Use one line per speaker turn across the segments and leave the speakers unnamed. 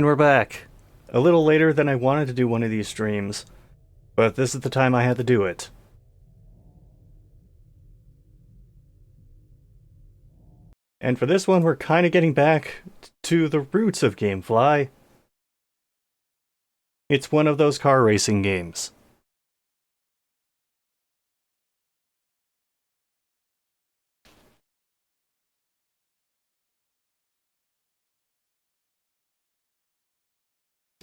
we're back. A little later than I wanted to do one of these streams, but this is the time I had to do it. And for this one, we're kind of getting back to the roots of GameFly. It's one of those car racing games.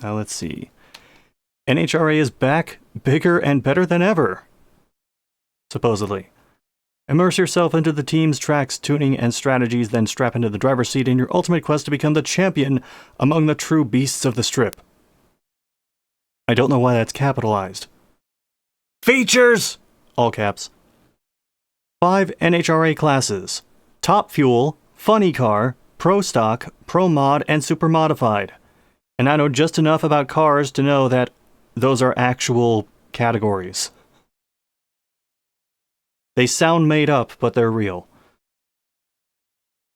Now let's see. NHRA is back, bigger and better than ever. Supposedly. Immerse yourself into the team's tracks, tuning, and strategies, then strap into the driver's seat in your ultimate quest to become the champion among the true beasts of the strip. I don't know why that's capitalized. Features! All caps. 5 NHRA classes. Top Fuel, Funny Car, Pro Stock, Pro Mod, and Super Modified. And I know just enough about cars to know that those are actual categories. They sound made up, but they're real.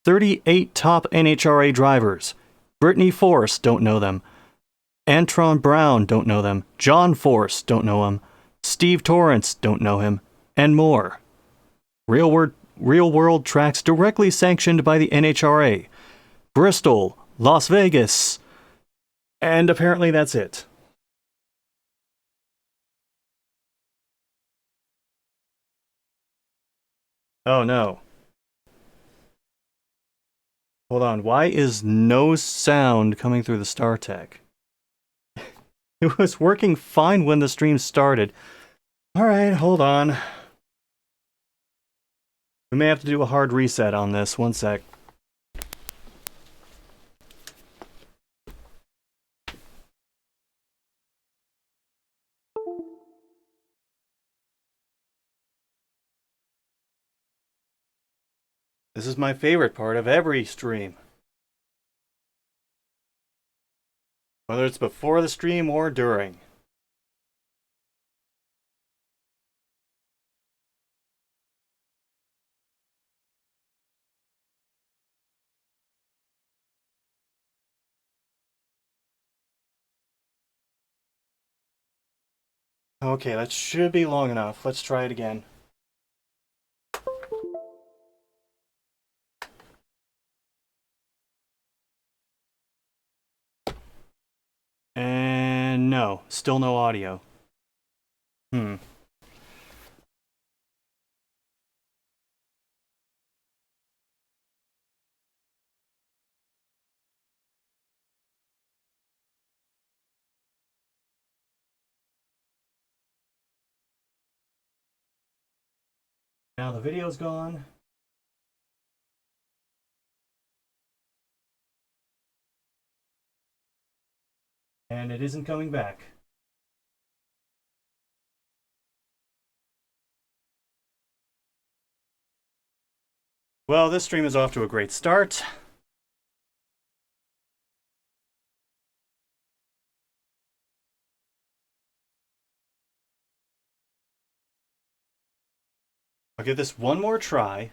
38 top NHRA drivers. Brittany Force, don't know them. Antron Brown, don't know them. John Force, don't know him. Steve Torrance, don't know him. And more. Real world tracks directly sanctioned by the NHRA. Bristol, Las Vegas. And apparently that's it. Oh no. Hold on, why is no sound coming through the StarTech? It was working fine when the stream started. Alright, hold on. We may have to do a hard reset on this. One sec. This is my favorite part of every stream. Whether it's before the stream or during. Okay, that should be long enough. Let's try it again. And no, still no audio. Now the video's gone. And it isn't coming back. Well, this stream is off to a great start. I'll give this one more try.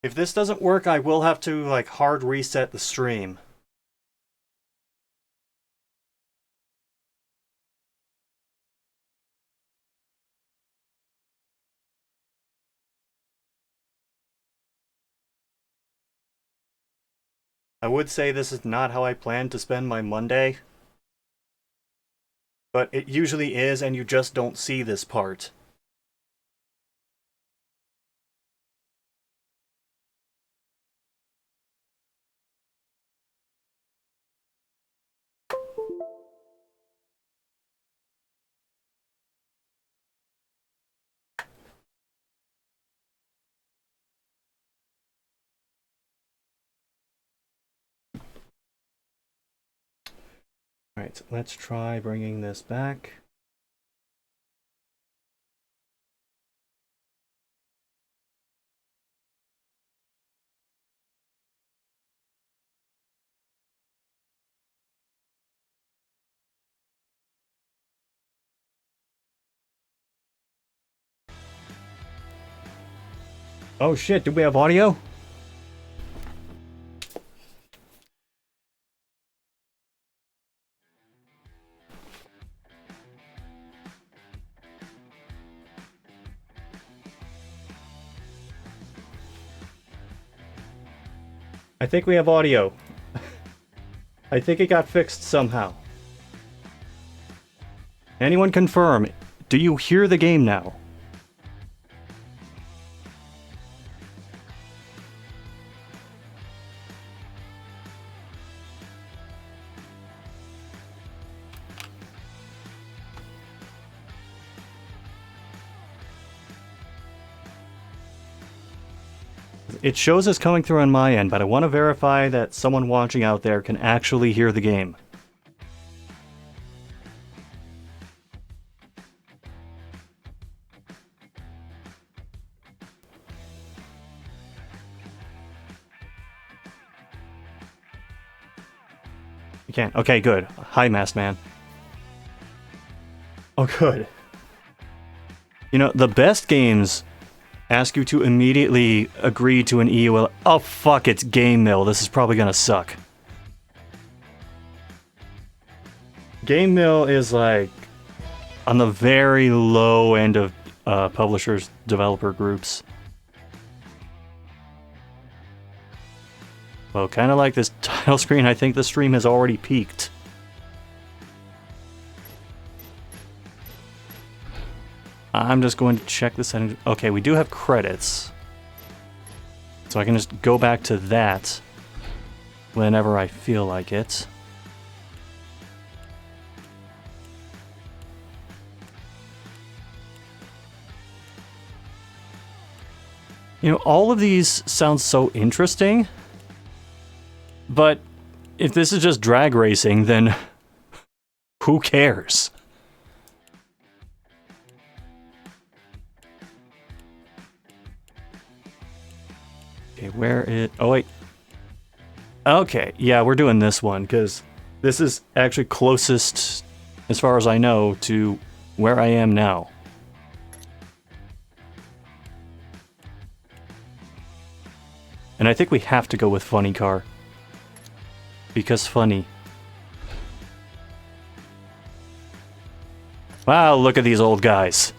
If this doesn't work, I will have to, like, hard reset the stream. I would say this is not how I plan to spend my Monday. But it usually is, and you just don't see this part. Alright, let's try bringing this back. Oh shit, do we have audio? I think we have audio. I think it got fixed somehow. Anyone confirm? Do you hear the game now? It shows us coming through on my end, but I want to verify that someone watching out there can actually hear the game. You can't. Okay, good. Hi, Masked Man. Oh, good. You know, the best games ask you to immediately agree to an EUL. Oh, fuck, it's GameMill. This is probably gonna suck. GameMill is like on the very low end of publishers, developer groups. Well, kind of like this title screen, I think the stream has already peaked. I'm just going to check the settings. Okay, we do have credits. So I can just go back to that whenever I feel like it. You know, all of these sound so interesting, but if this is just drag racing, then who cares? Okay, where it... Oh, wait. Okay, yeah, we're doing this one, because this is actually closest, as far as I know, to where I am now. And I think we have to go with Funny Car. Because funny. Wow, look at these old guys.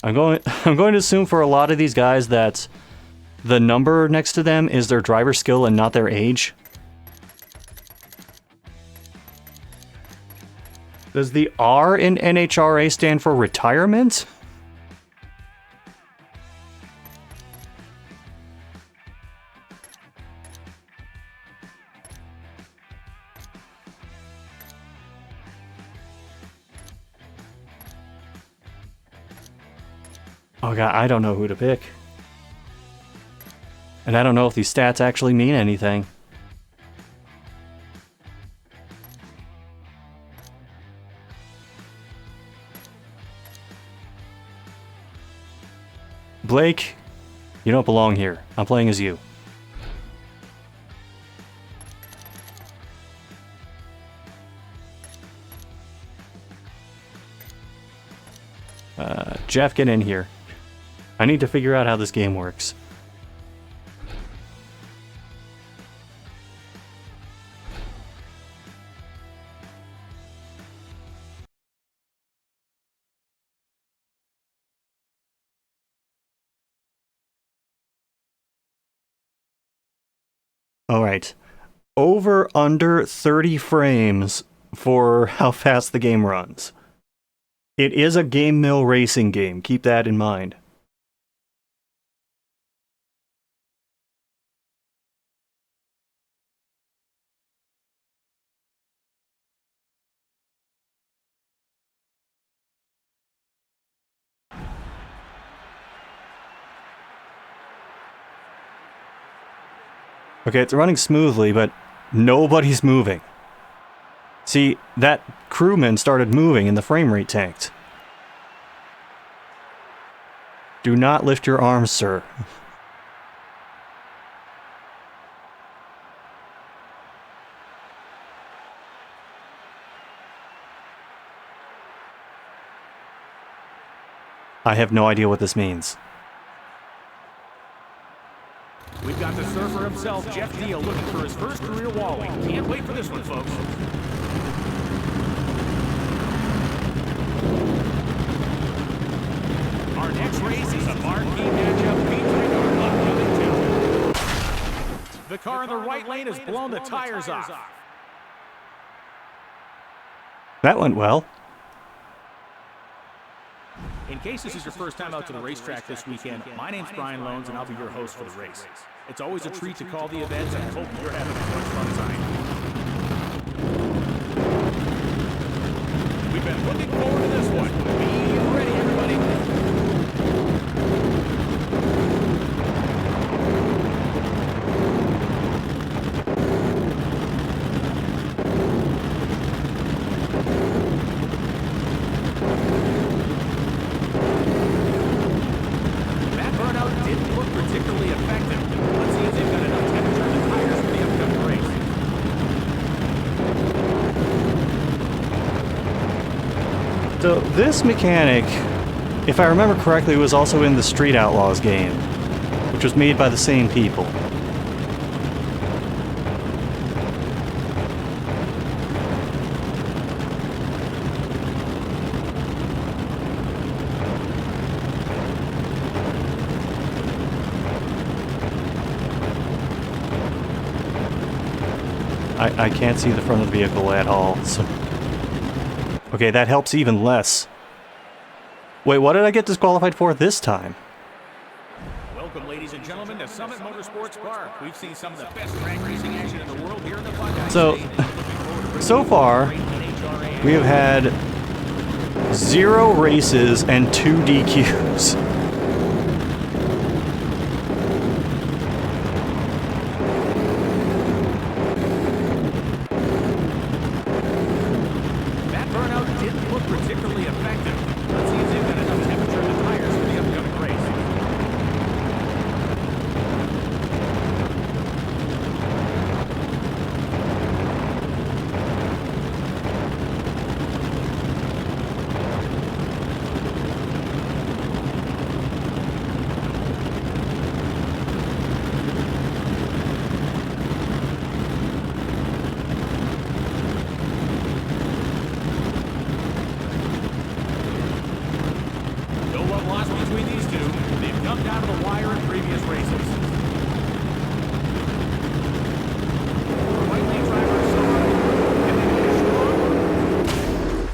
I'm going to assume for a lot of these guys that the number next to them is their driver skill and not their age. Does the R in NHRA stand for retirement? Oh god, I don't know who to pick. And I don't know if these stats actually mean anything. Blake, you don't belong here. I'm playing as you. Jeff, get in here. I need to figure out how this game works. Alright. Over under 30 frames for how fast the game runs. It is a GameMill racing game, keep that in mind. Okay, it's running smoothly, but nobody's moving. See, that crewman started moving and the frame rate tanked. Do not lift your arms, sir. I have no idea what this means.
We've got the surfer himself, Jeff Deal, looking for his first career Wally. Can't wait for this one, folks. The car in the right lane has blown the tires off.
That went well.
In case this is your first time out to the racetrack this weekend, my name's Brian Lones, and I'll be your host for the race. It's always a treat to call the event, and I hope you're having as much fun as I am. We've been looking forward to this one. Be ready, everybody.
So this mechanic, if I remember correctly, was also in the Street Outlaws game, which was made by the same people. I can't see the front of the vehicle at all, so... Okay, that helps even less. Wait, what did I get disqualified for this time?
Welcome, ladies and gentlemen, to Summit Motorsports Park. We've seen some of the best drag racing action in the world here in the Buckeye State.
So far, we have had 0 races and 2 DQs.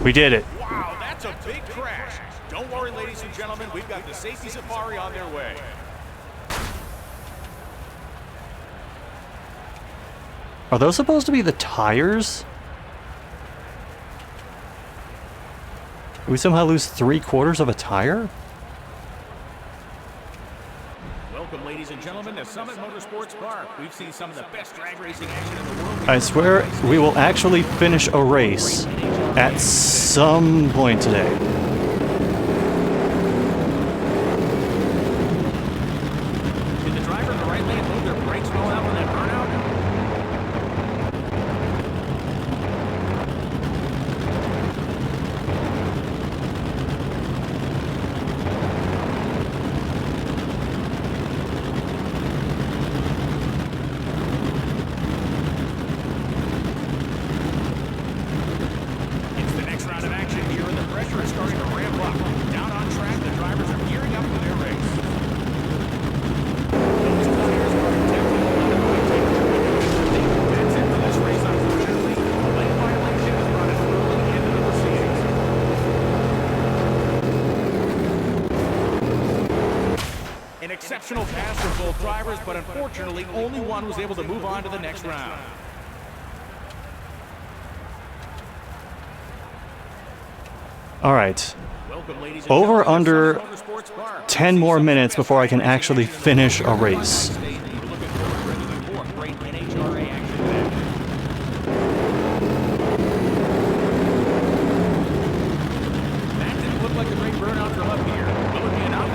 We did it.
Wow, that's a big crash. Don't worry, ladies and gentlemen, we've got the safety safari on their way.
Are those supposed to be the tires? Did we somehow lose 3/4 of a tire?
Welcome, ladies and gentlemen, to Summit Motorsports Park. We've seen some of the best drag racing action in the world.
I swear we will actually finish a race at some point today.
Did the driver in the right lane move their brakes well out on that burnout? Exceptional pass from both drivers, but unfortunately, only one was able to move on to the next round.
All right. Over under 10 more minutes before I can actually finish a race.
That didn't look like a great burnout from up here. Will it be enough?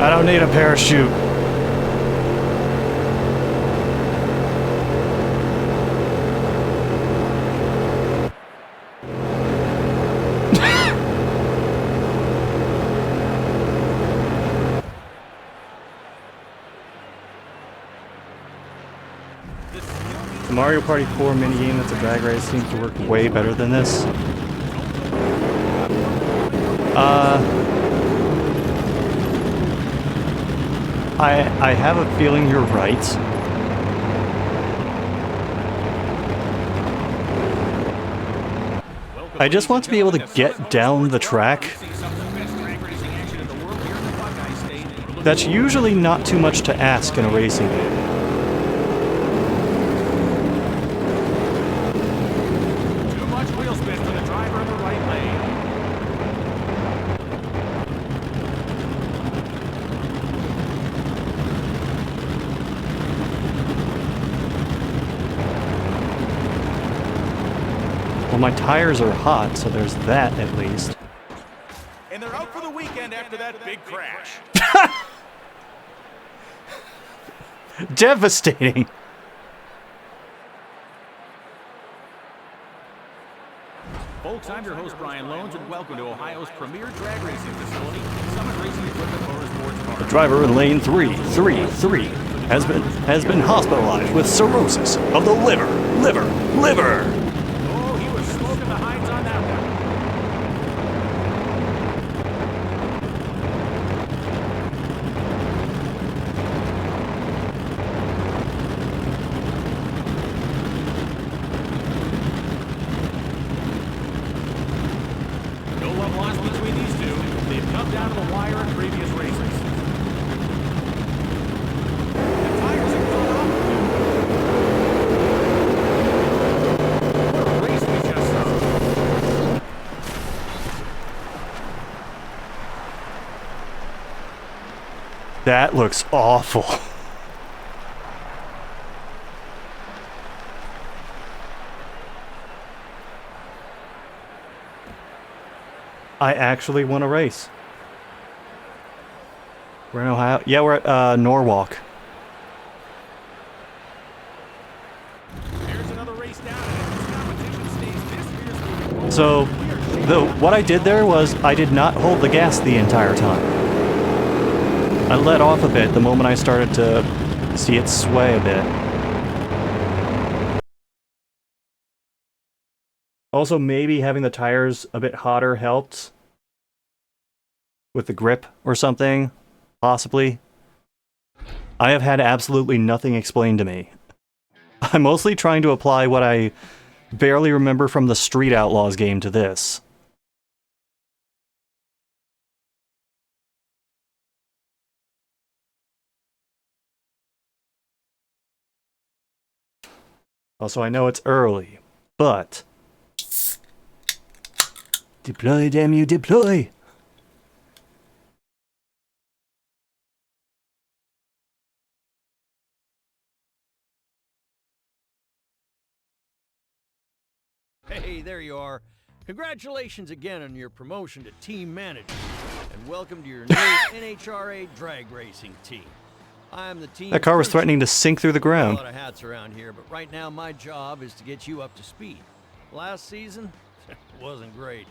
I don't need a parachute. Mario Party 4 minigame that's a drag race seems to work way better than this. I have a feeling you're right. I just want to be able to get down the track. That's usually not too much to ask in a racing game.
Too much wheel spin for the driver in the right lane.
Well, my tires are hot, so there's that at least.
And they're out for the weekend after that big crash.
Devastating.
Folks, I'm your host, Brian Lones, and welcome to Ohio's premier drag racing facility, Summit Racing Equipment Motorsports Park.
The driver in lane 333 has been hospitalized with cirrhosis of the liver.
Oh, he was smoking the hinds on that one. No love lost between these two. They've come down to the wire in previous races. The tires have gone off. What a race we just saw.
That looks awful. I actually won a race. We're in Ohio. Yeah, we're at Norwalk.
There's another race down, and if this competition stays this fierce,
So, what I did there was I did not hold the gas the entire time. I let off a bit the moment I started to see it sway a bit. Also, maybe having the tires a bit hotter helped with the grip or something, possibly. I have had absolutely nothing explained to me. I'm mostly trying to apply what I barely remember from the Street Outlaws game to this. Also, I know it's early, but... Deploy, damn you, deploy!
Hey, there you are. Congratulations again on your promotion to team manager, and welcome to your new NHRA drag racing team. I'm the team.
That car was threatening to sink through the
A
ground.
lot of hats around here, but right now my job is to get you up to speed. Last season wasn't great.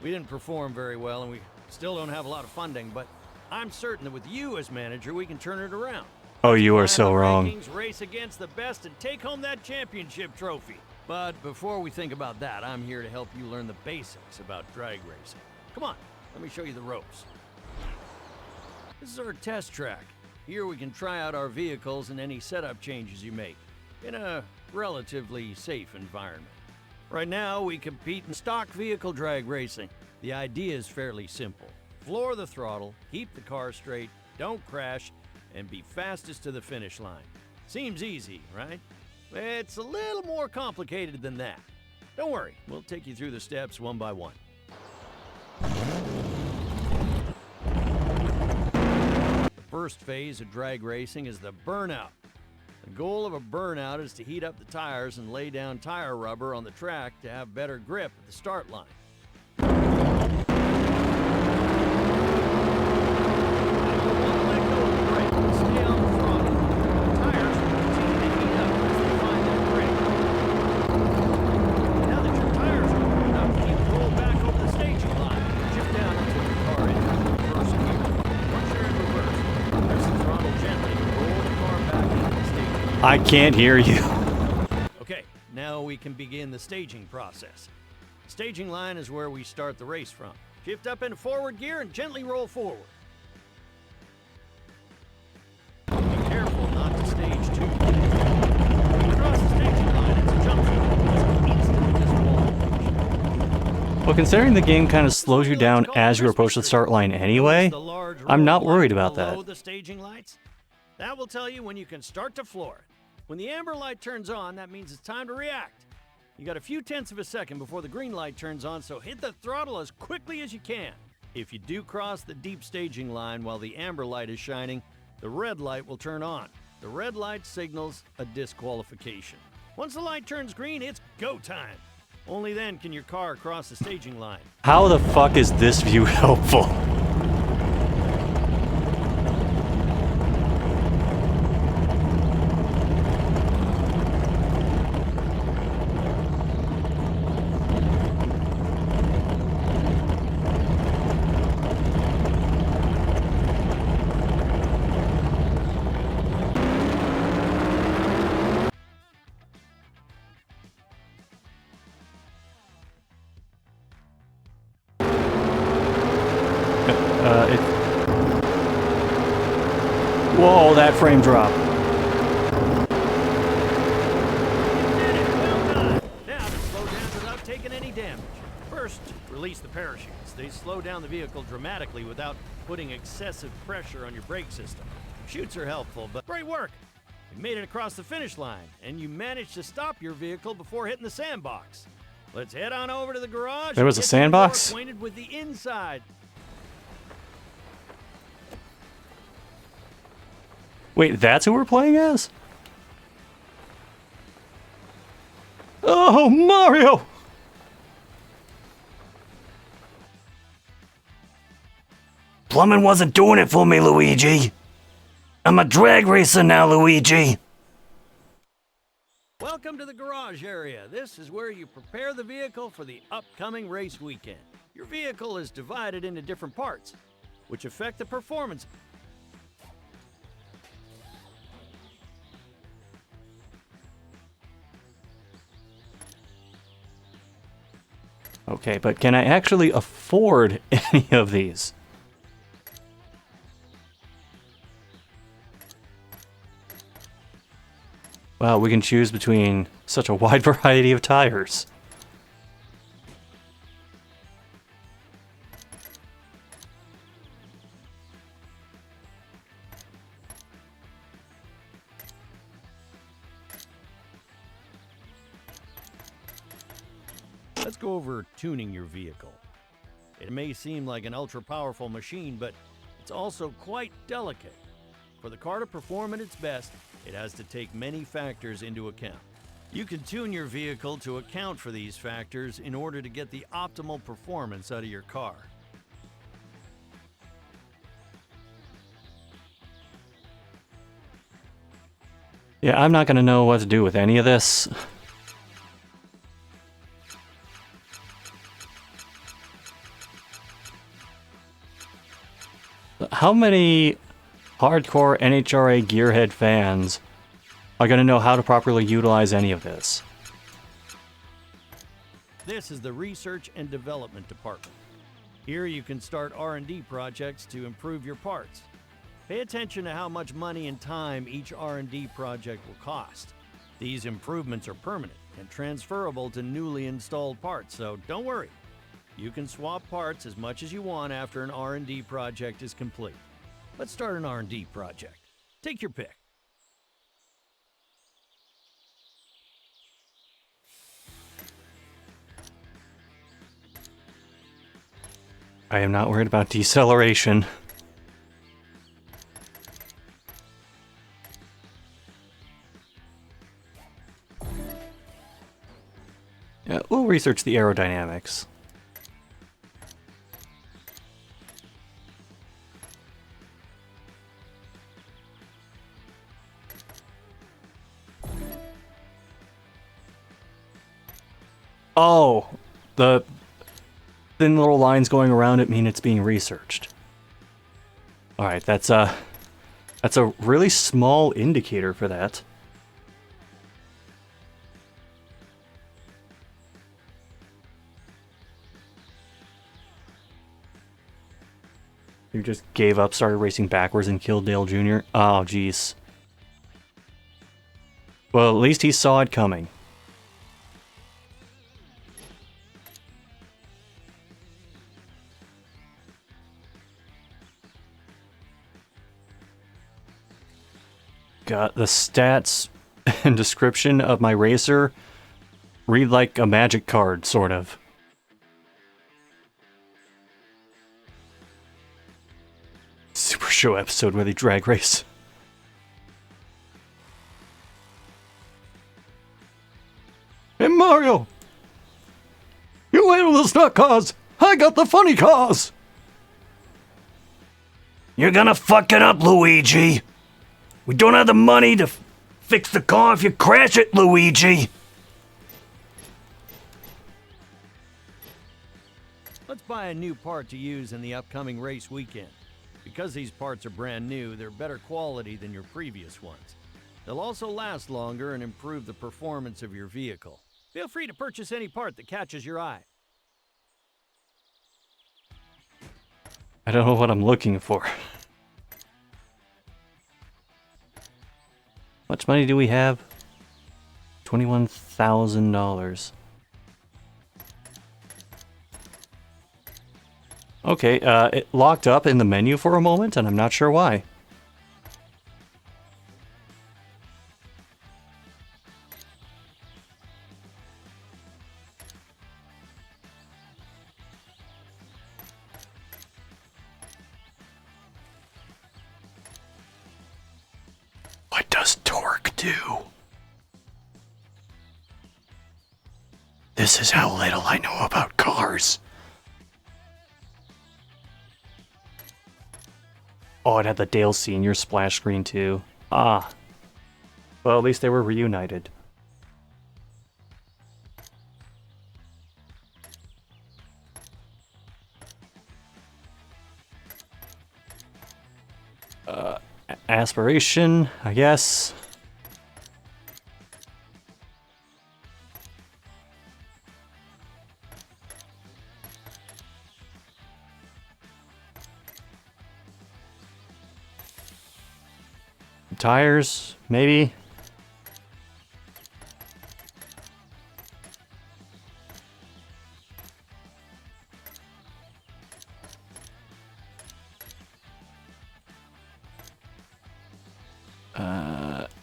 We didn't perform very well, and we still don't have a lot of funding, but I'm certain that with you as manager, we can turn it around.
Oh, you are
Climb
so
the
wrong.
rankings, race against the best, and take home that championship trophy. But before we think about that, I'm here to help you learn the basics about drag racing. Come on, let me show you the ropes. This is our test track. Here we can try out our vehicles and any setup changes you make in a relatively safe environment. Right now, we compete in stock vehicle drag racing. The idea is fairly simple. Floor the throttle, keep the car straight, don't crash, and be fastest to the finish line. Seems easy, right? It's a little more complicated than that. Don't worry, we'll take you through the steps one by one. The first phase of drag racing is the burnout. The goal of a burnout is to heat up the tires and lay down tire rubber on the track to have better grip at the start line. Stay on the throttle. The tires will continue to heat up as they find their grip. Now that your tires are warmed up, keep the roll back over the staging line. Shift down until the car enters reverse gear. Once you're in reverse, press the throttle gently to roll the car back into the staging line.
I can't hear you.
Now we can begin the staging process. Staging line is where we start the race from. Shift up into forward gear and gently roll forward. Be careful not to stage too quickly. When you cross the staging line, it's a jump zone. It's instant disqualification.
Well, considering the game kind of slows you down as you approach the start line anyway, I'm not worried about that.
The staging lights? That will tell you when you can start to floor it. When the amber light turns on, that means it's time to react. You got a few tenths of a second before the green light turns on, so hit the throttle as quickly as you can. If you do cross the deep staging line while the amber light is shining, the red light will turn on. The red light signals a disqualification. Once the light turns green, it's go time. Only then can your car cross the staging line.
How the fuck is this view helpful? Whoa, that frame drop.
Well done. Now to slow down without taking any damage. First, release the parachutes. They slow down the vehicle dramatically without putting excessive pressure on your brake system. Chutes are helpful, but great work. You made it across the finish line, and you managed to stop your vehicle before hitting the sandbox. Let's head on over to the garage.
There was
and
a
get you more
sandbox?
acquainted with the inside.
Wait, that's who we're playing as? Oh, Mario! Plumbing wasn't doing it for me, Luigi. I'm a drag racer now, Luigi.
Welcome to the garage area. This is where you prepare the vehicle for the upcoming race weekend. Your vehicle is divided into different parts, which affect the performance.
Okay, but can I actually afford any of these? Wow, we can choose between such a wide variety of tires.
Let's go over tuning your vehicle. It may seem like an ultra-powerful machine, but it's also quite delicate. For the car to perform at its best, it has to take many factors into account. You can tune your vehicle to account for these factors in order to get the optimal performance out of your car.
Yeah, I'm not gonna know what to do with any of this. How many hardcore NHRA gearhead fans are going to know how to properly utilize any of this?
This is the Research and Development Department. Here you can start R&D projects to improve your parts. Pay attention to how much money and time each R&D project will cost. These improvements are permanent and transferable to newly installed parts, so don't worry. You can swap parts as much as you want after an R&D project is complete. Let's start an R&D project. Take your pick.
I am not worried about deceleration. Yeah, we'll research the aerodynamics. Oh, the thin little lines going around it mean it's being researched. All right, that's a really small indicator for that. Who just gave up, started racing backwards, and killed Dale Jr.? Oh, jeez. Well, at least he saw it coming. God, the stats and description of my racer read like a magic card, sort of. Super Show episode where they drag race. Hey Mario! You handle the stuck cars! I got the funny cars! You're gonna fuck it up, Luigi! We don't have the money to fix the car if you crash it, Luigi!
Let's buy a new part to use in the upcoming race weekend. Because these parts are brand new, they're better quality than your previous ones. They'll also last longer and improve the performance of your vehicle. Feel free to purchase any part that catches your eye.
I don't know what I'm looking for. Much money do we have? $21,000. Okay, it locked up in the menu for a moment, and I'm not sure why. What does torque do? This is how little I know about cars. Oh, it had the Dale Sr. splash screen too. Ah. Well, at least they were reunited. Aspiration, I guess. Tires, maybe.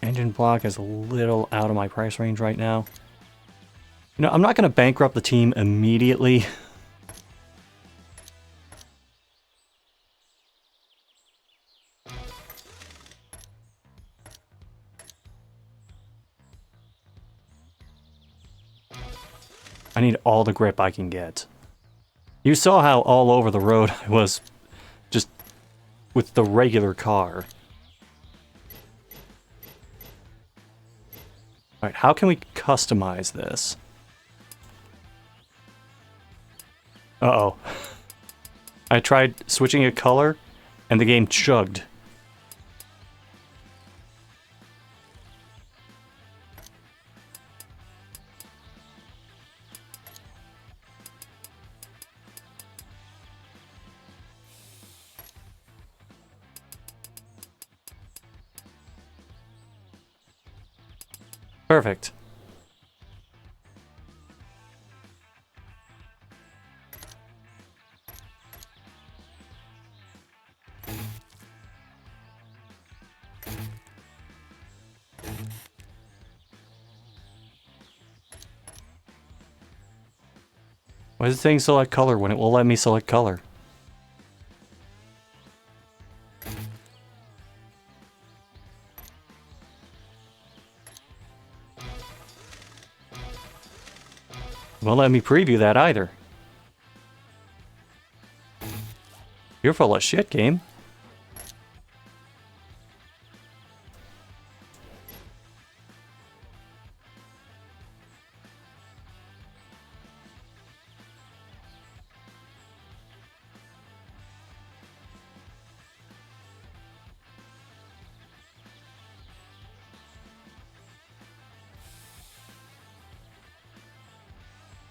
Engine block is a little out of my price range right now. You know, I'm not going to bankrupt the team immediately. I need all the grip I can get. You saw how all over the road I was just with the regular car. Alright, how can we customize this? Uh-oh. I tried switching a color, and the game chugged. Perfect. Why is it saying select color when it will let me select color? Won't let me preview that either. You're full of shit, game.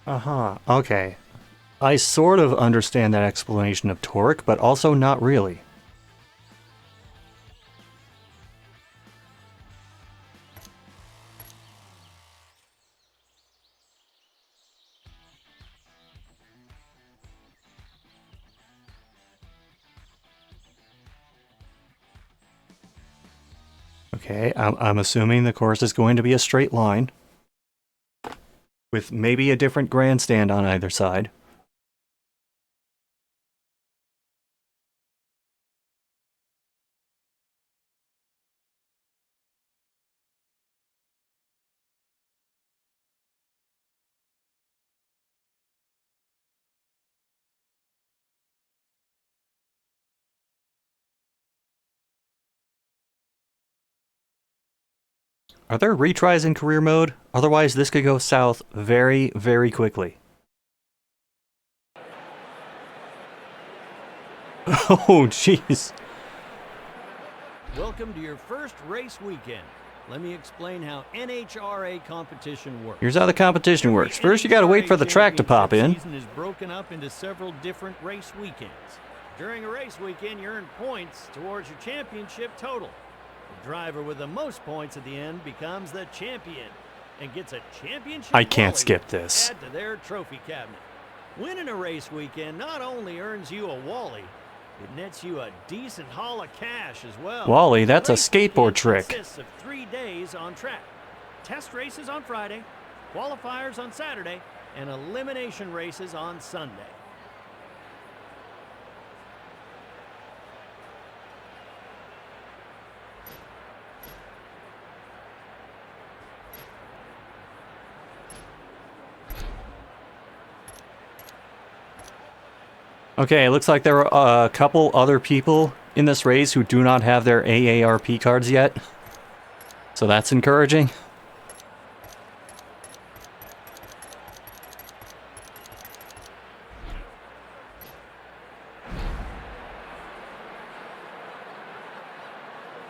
Uh-huh, okay. I sort of understand that explanation of torque, but also not really. Okay, I'm assuming the course is going to be a straight line, with maybe a different grandstand on either side. Are there retries in career mode? Otherwise, this could go south very, very quickly. Oh, jeez.
Welcome to your first race weekend. Let me explain how NHRA competition works.
Here's how the competition works. First, you gotta wait for the track to pop in.
The season is broken up into several different race weekends. During a race weekend, you earn points towards your championship total. The driver with the most points at the end becomes the champion and gets a championship.
I can't
Wally
skip this.
to add to their trophy cabinet. Winning a race weekend not only earns you a Wally, it nets you a decent haul of cash as well.
Wally, that's a
Race
skateboard
weekend
trick.
Consists of 3 days on track. Test races on Friday, qualifiers on Saturday, and elimination races on Sunday.
Okay, it looks like there are a couple other people in this race who do not have their AARP cards yet. So that's encouraging.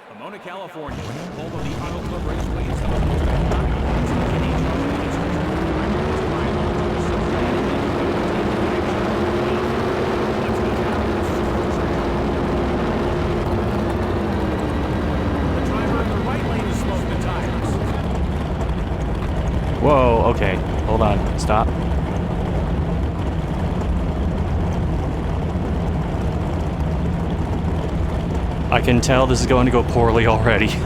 Pomona, California, home of the Auto Club Raceway is the
Whoa, okay. Hold on. Stop. I can tell this is going to go poorly already.
These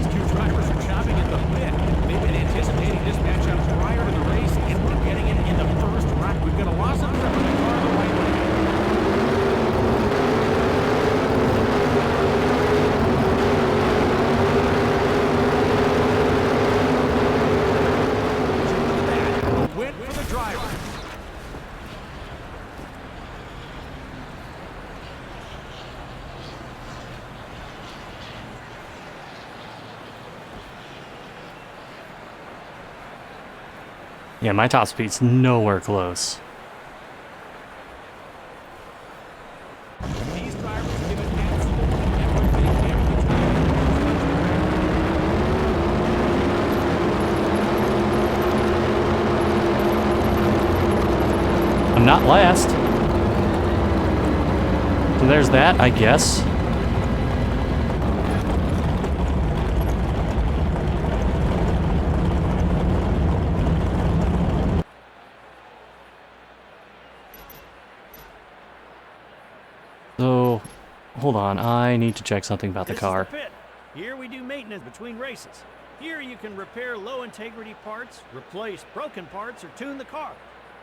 two drivers are chopping at the bit. They've been anticipating this matchup prior to the race, and we're getting it in the first round. We've got a loss of grip on the car on the right lane. A win for the driver.
Yeah, my top speed's nowhere close.
These drivers give it absolutely everything every time.
I'm not last. So there's that, I guess. So, hold on. I need to check something about the
This
car.
is the pit. Here we do maintenance between races. Here you can repair low integrity parts, replace broken parts, or tune the car.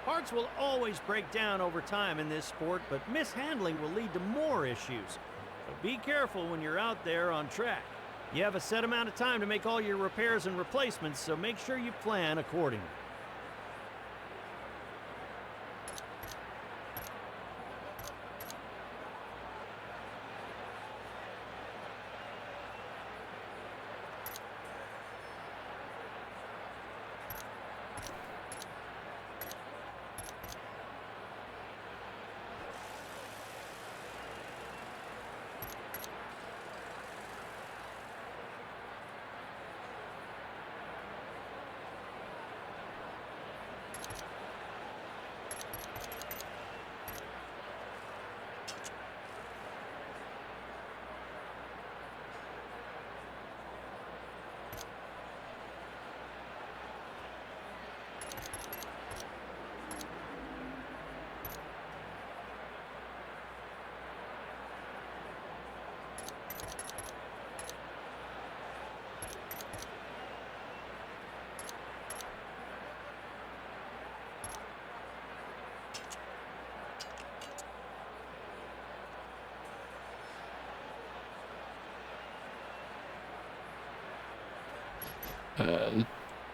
Parts will always break down over time in this sport, but mishandling will lead to more issues. So be careful when you're out there on track. You have a set amount of time to make all your repairs and replacements, so make sure you plan accordingly.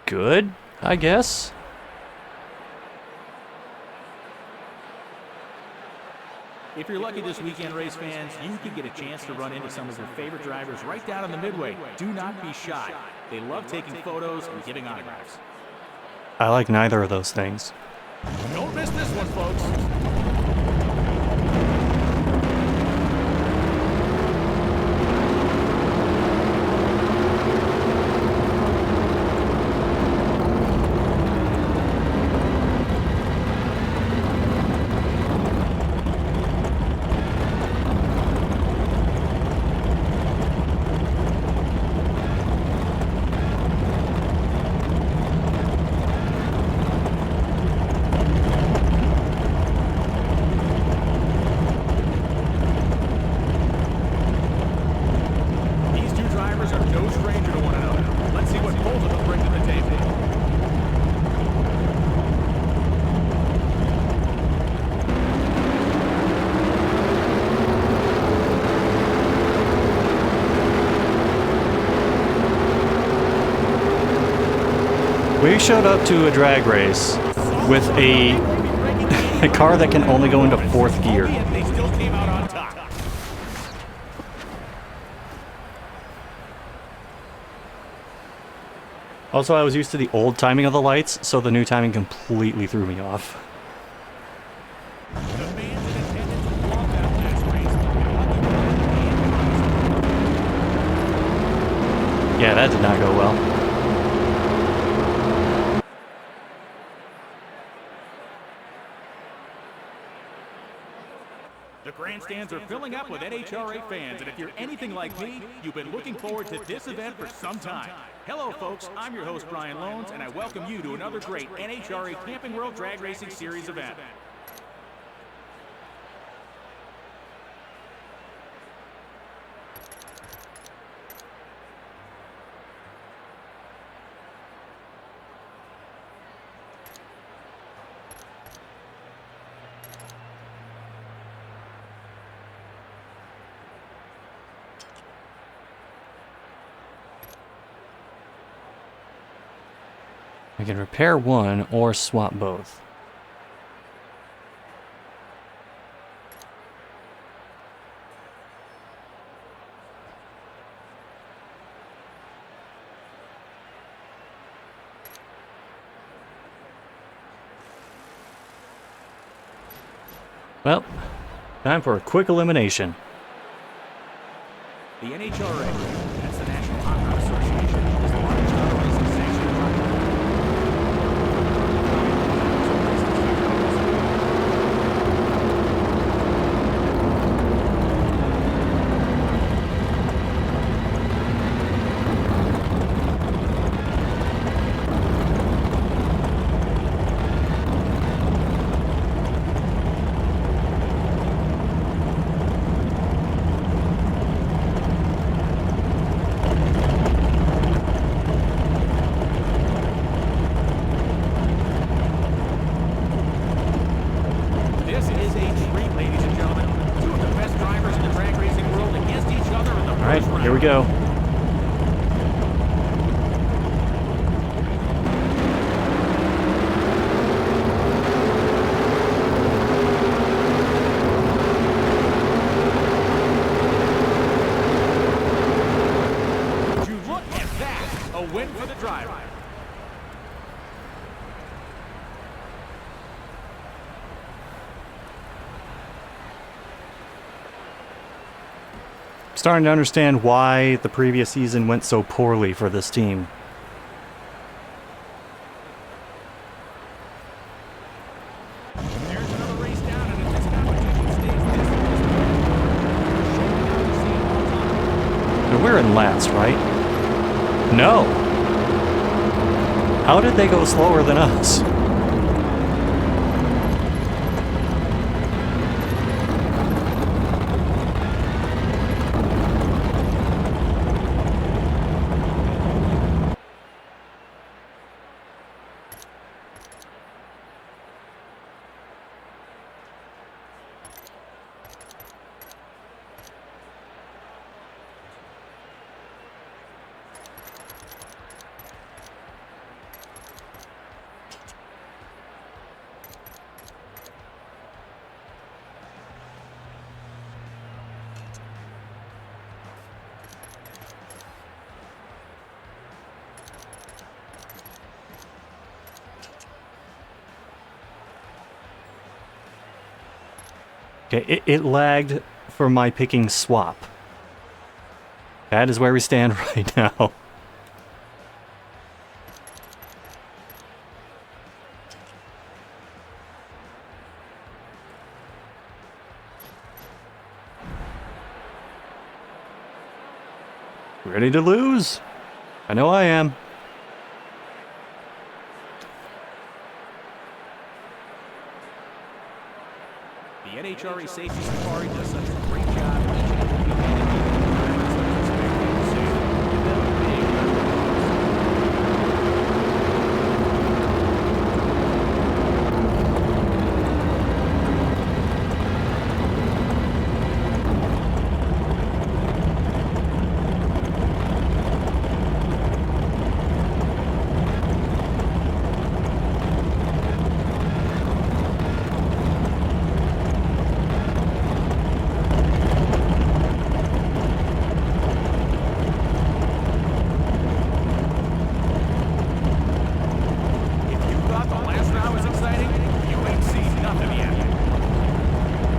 Good, I guess.
If you're lucky this weekend, race fans, you could get a chance to run into some of your favorite drivers right down in the midway. Do not be shy. They love taking photos and giving autographs.
I like neither of those things.
Don't miss this one, folks.
We showed up to a drag race with a car that can only go into fourth gear.
They still came out on top.
Also, I was used to the old timing of the lights, so the new timing completely threw me off.
The fans in attendance loved that last race.
Yeah, that did not go well.
The grandstands are filling up with NHRA fans, and if you're anything like me, you've been looking forward to this event for some time. Hello, folks. I'm your host, Brian Loans, and I welcome you to another great NHRA Camping World Drag Racing Series event.
I can repair one or swap both. Well, time for a quick elimination.
The NHRA, that's the National Hot Rod Association, is the largest auto racing sanction in the world. This is a treat, ladies and gentlemen. Two of the best drivers in the drag racing world against each other in the
All right,
first round.
here we go.
Would you look at that? A win for the driver.
Starting to understand why the previous season went so poorly for this team.
There's another race down, and if this competition stays this
And we're in last, right? No. How did they go slower than us? Okay, it lagged for my picking swap. That is where we stand right now. Ready to lose? I know I am.
The NHRA Safety Safari does such a great job each and every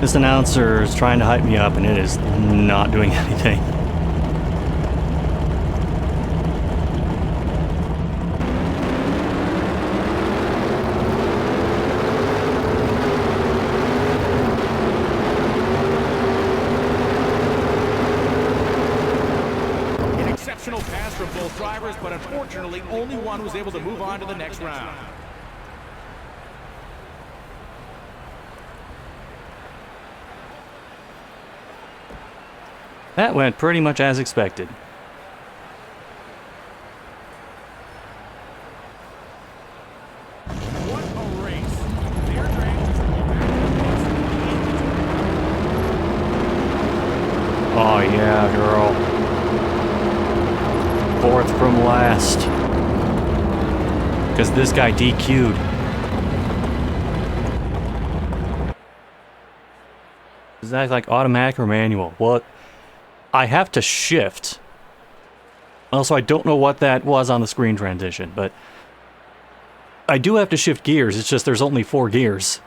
This announcer is trying to hype me up, and it is not doing anything.
An exceptional pass from both drivers, but unfortunately, only one was able to move on to the next round.
That went pretty much as expected.
What a race. Their dragons
Oh yeah, girl. Fourth from last. Because this guy DQ'd. Is that like automatic or manual? What? I have to shift. Also, I don't know what that was on the screen transition, but I do have to shift gears. It's just there's only 4 gears.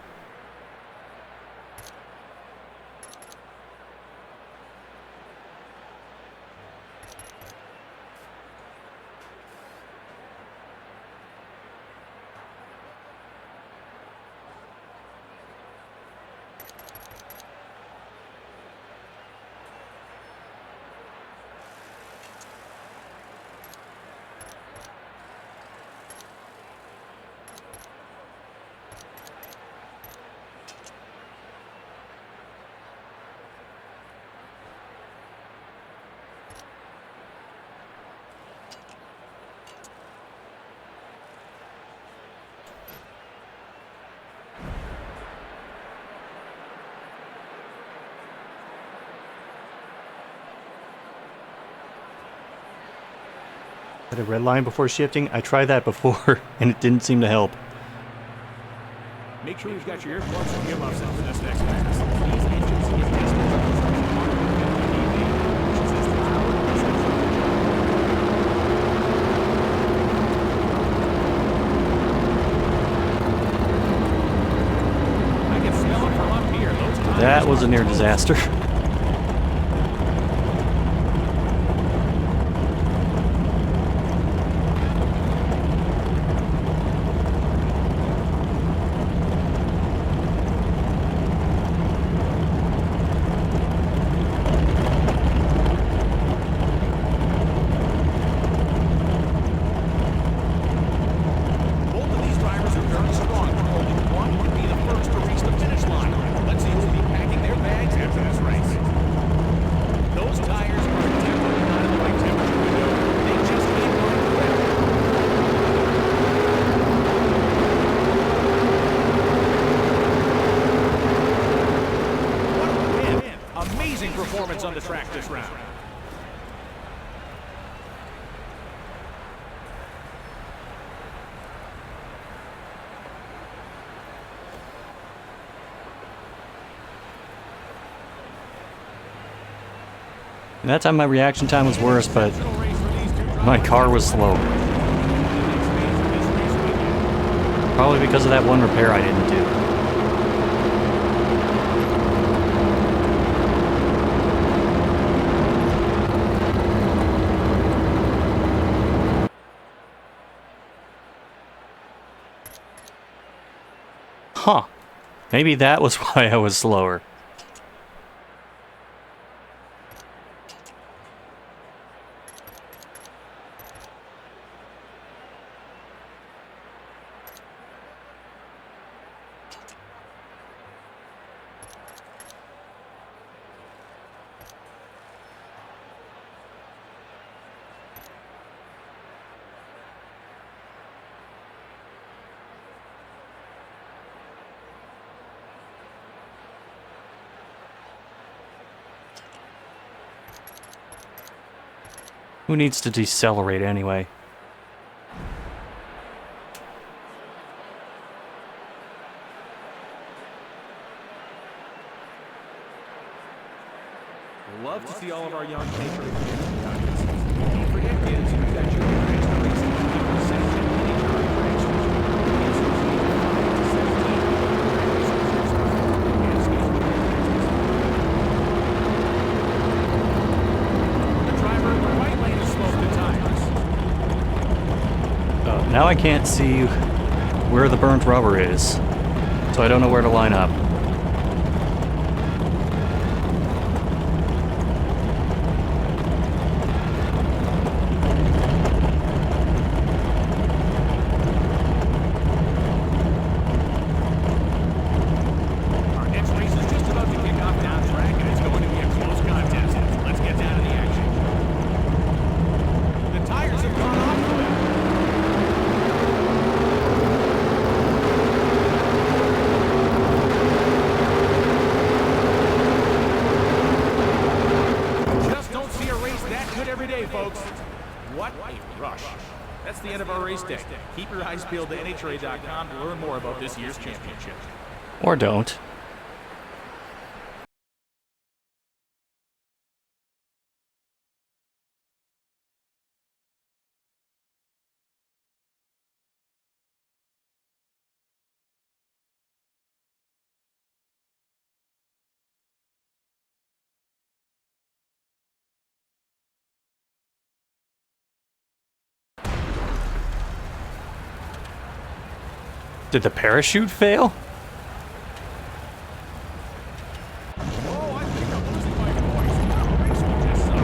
Set a red line before shifting. I tried that before, and it didn't seem to help.
Make sure you've got your earplugs and earmuffs in for this next pass. These engines get tested. I can smell it from up here. Those tires
That was a
are
near
toast.
disaster.
Both of these drivers are very strong, but only one can be the first to reach the finish line. Let's see who will be packing their bags after this race. Those tires are definitely not in the right temperature window. They just can't go to the rim. What a win! Amazing performance on the track this round.
And that time my reaction time was worse, but my car was slow. Probably because of that one repair I didn't do. Huh. Maybe that was why I was slower. Who needs to decelerate anyway?
Love to see all of our young NHRA fans. Don't forget, kids, we've got you in racing. The driver in the right lane has smoked the tires.
Now I can't see where the burnt rubber is, so I don't know where to line up.
Our next race is just about to kick off down track, and it's going to be a close contest. Let's get down to the action. The tires have gone off for them. Just don't see a race that good every day, folks. What a rush. That's the end of our race day. Keep your eyes peeled to NHRA.com to learn more about this year's championship.
Or don't. Did the parachute fail?
Oh, I think I'm losing my voice. What a race we just saw.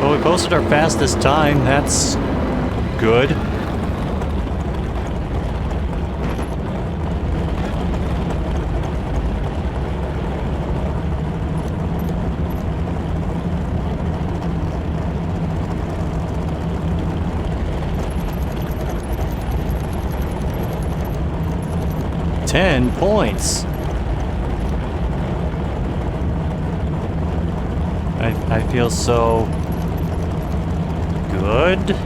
Well, we posted our fastest time. That's good. Ten points. I feel so good.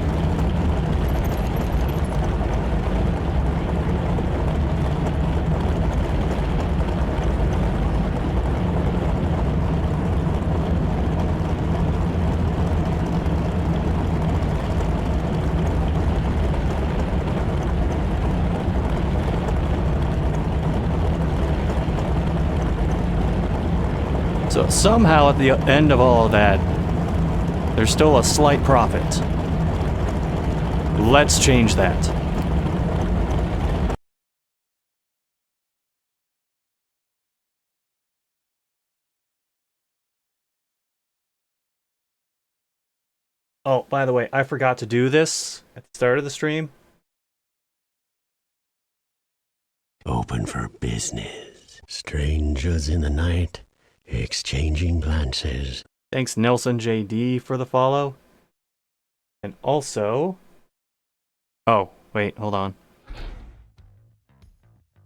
So somehow at the end of all of that, there's still a slight profit. Let's change that. Oh, by the way, I forgot to do this at the start of the stream.
Open for business. Strangers in the night, exchanging glances.
Thanks Nelson JD for the follow. And also... Oh, wait, hold on.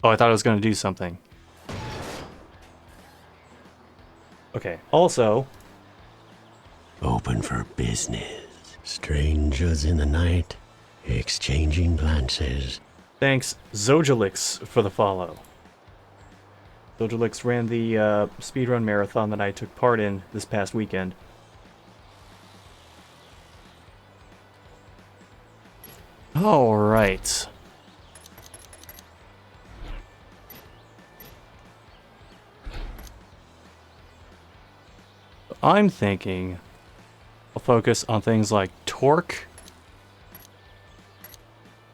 Oh, I thought I was going to do something. Okay, also...
Open for business. Strangers in the night, exchanging glances.
Thanks Zojalix for the follow. Zojalix ran the speedrun marathon that I took part in this past weekend. Alright. I'm thinking I'll focus on things like torque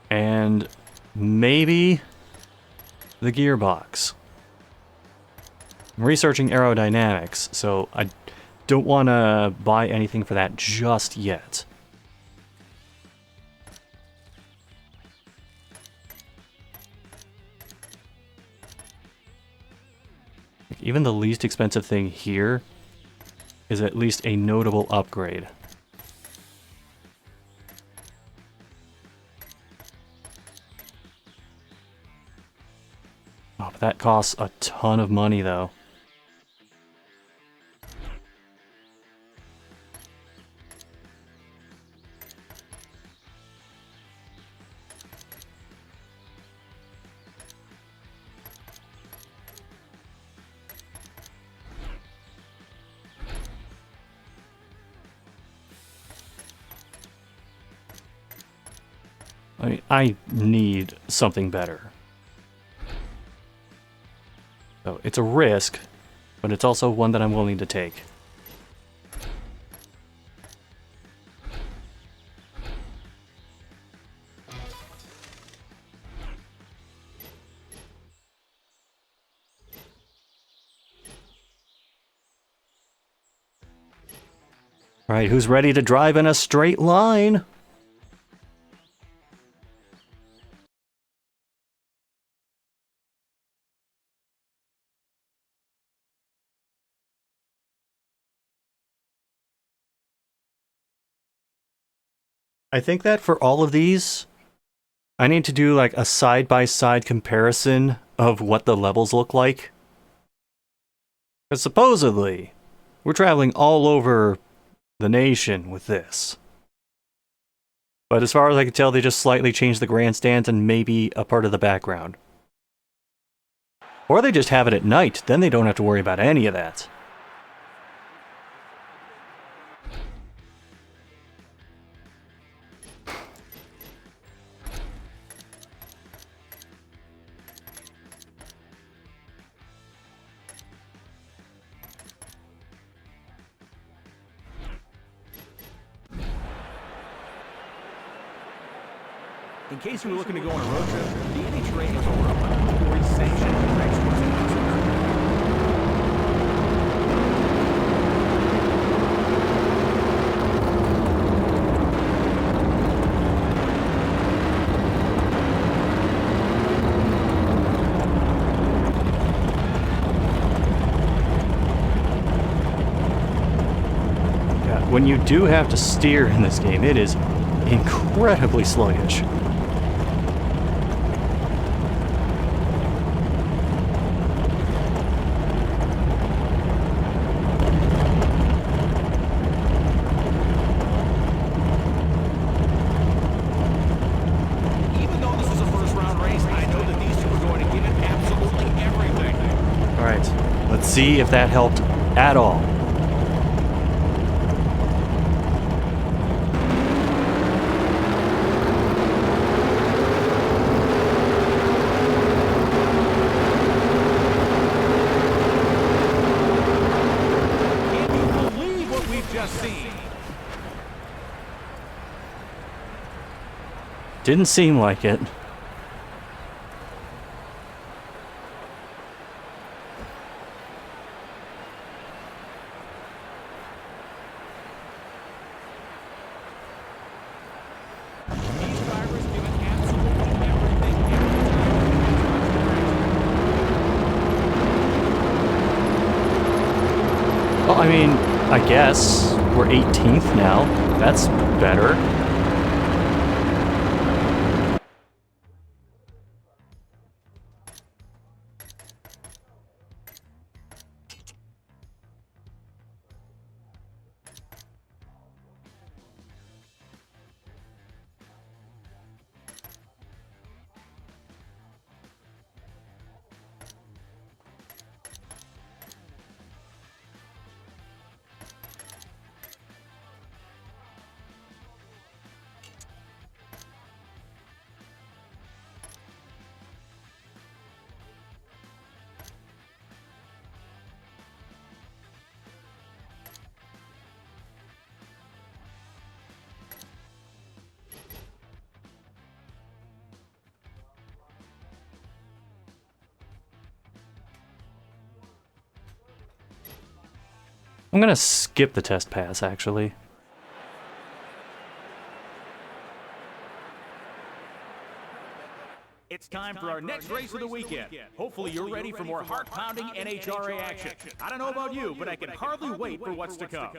and maybe the gearbox. I'm researching aerodynamics, so I don't want to buy anything for that just yet. Even the least expensive thing here is at least a notable upgrade. Oh, but that costs a ton of money, though. I need something better. So it's a risk, but it's also one that I'm willing to take. All right, who's ready to drive in a straight line? I think that for all of these, I need to do like a side-by-side comparison of what the levels look like. Because supposedly, we're traveling all over the nation with this. But as far as I can tell, they just slightly changed the grandstands and maybe a part of the background. Or they just have it at night, then they don't have to worry about any of that.
In case you were looking to go on a road trip, the NHRA has over 140 sanctioned track in North America.
Yeah, when you do have to steer in this game, it is incredibly sluggish.
Even though this is a first-round race, I know that these two are going to give it absolutely everything.
All right, let's see if that helped at all.
Can you believe what we've just seen?
Didn't seem like it.
These drivers give it absolutely everything every time.
Well, I mean, I guess we're 18th now. That's better. I'm gonna skip the test pass, actually.
It's time for our next race of the weekend. Hopefully you're ready for more heart-pounding NHRA action. I don't know about you, but I can hardly wait for what's to come.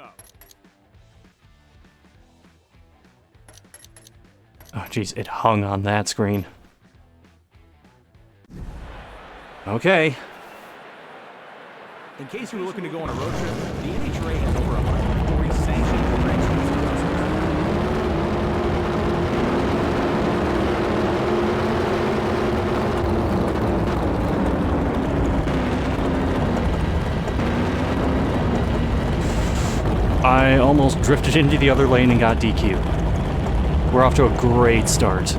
Oh, jeez, it hung on that screen. Okay.
In case you were looking to go on a road trip, the NHRA has over 140 sanctioned race cruising buses.
I almost drifted into the other lane and got DQ'd. We're off to a great start.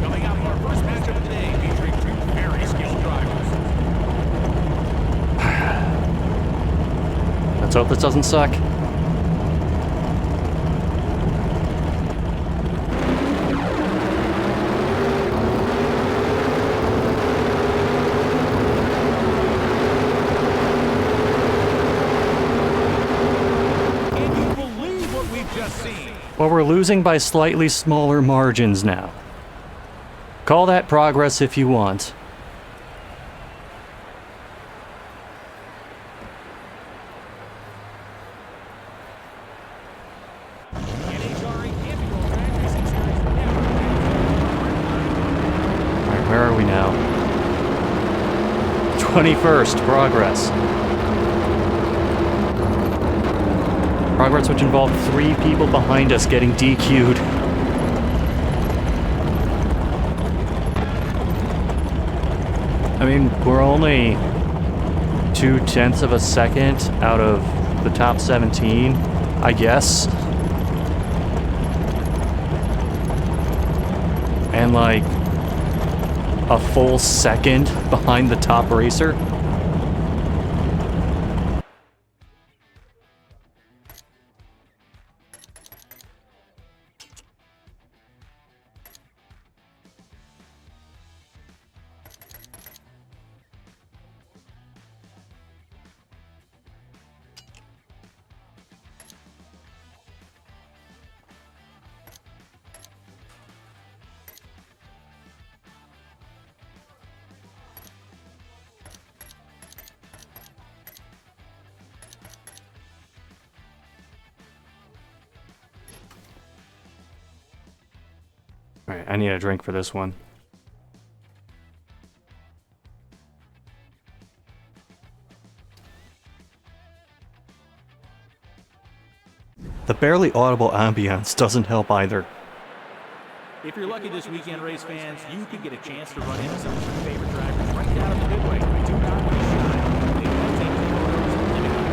Coming up, our first matchup of the day featuring two very skilled drivers.
Let's hope this doesn't suck.
Can you believe what we've just seen?
Well, we're losing by slightly smaller margins now. Call that progress if you want.
NHRA Camping Drag Racing Series never
Alright, where are we now? 21st, progress. Progress which involved 3 people behind us getting DQ'd. I mean, we're only 0.2 of a second out of the top 17, I guess. And like a full second behind the top racer. Alright, I need a drink for this one. The barely audible ambience doesn't help either.
If you're lucky this weekend, race fans, you could get a chance to run into some of your favorite drivers right down at the midway. Do not be shy. They will take photos and give it up.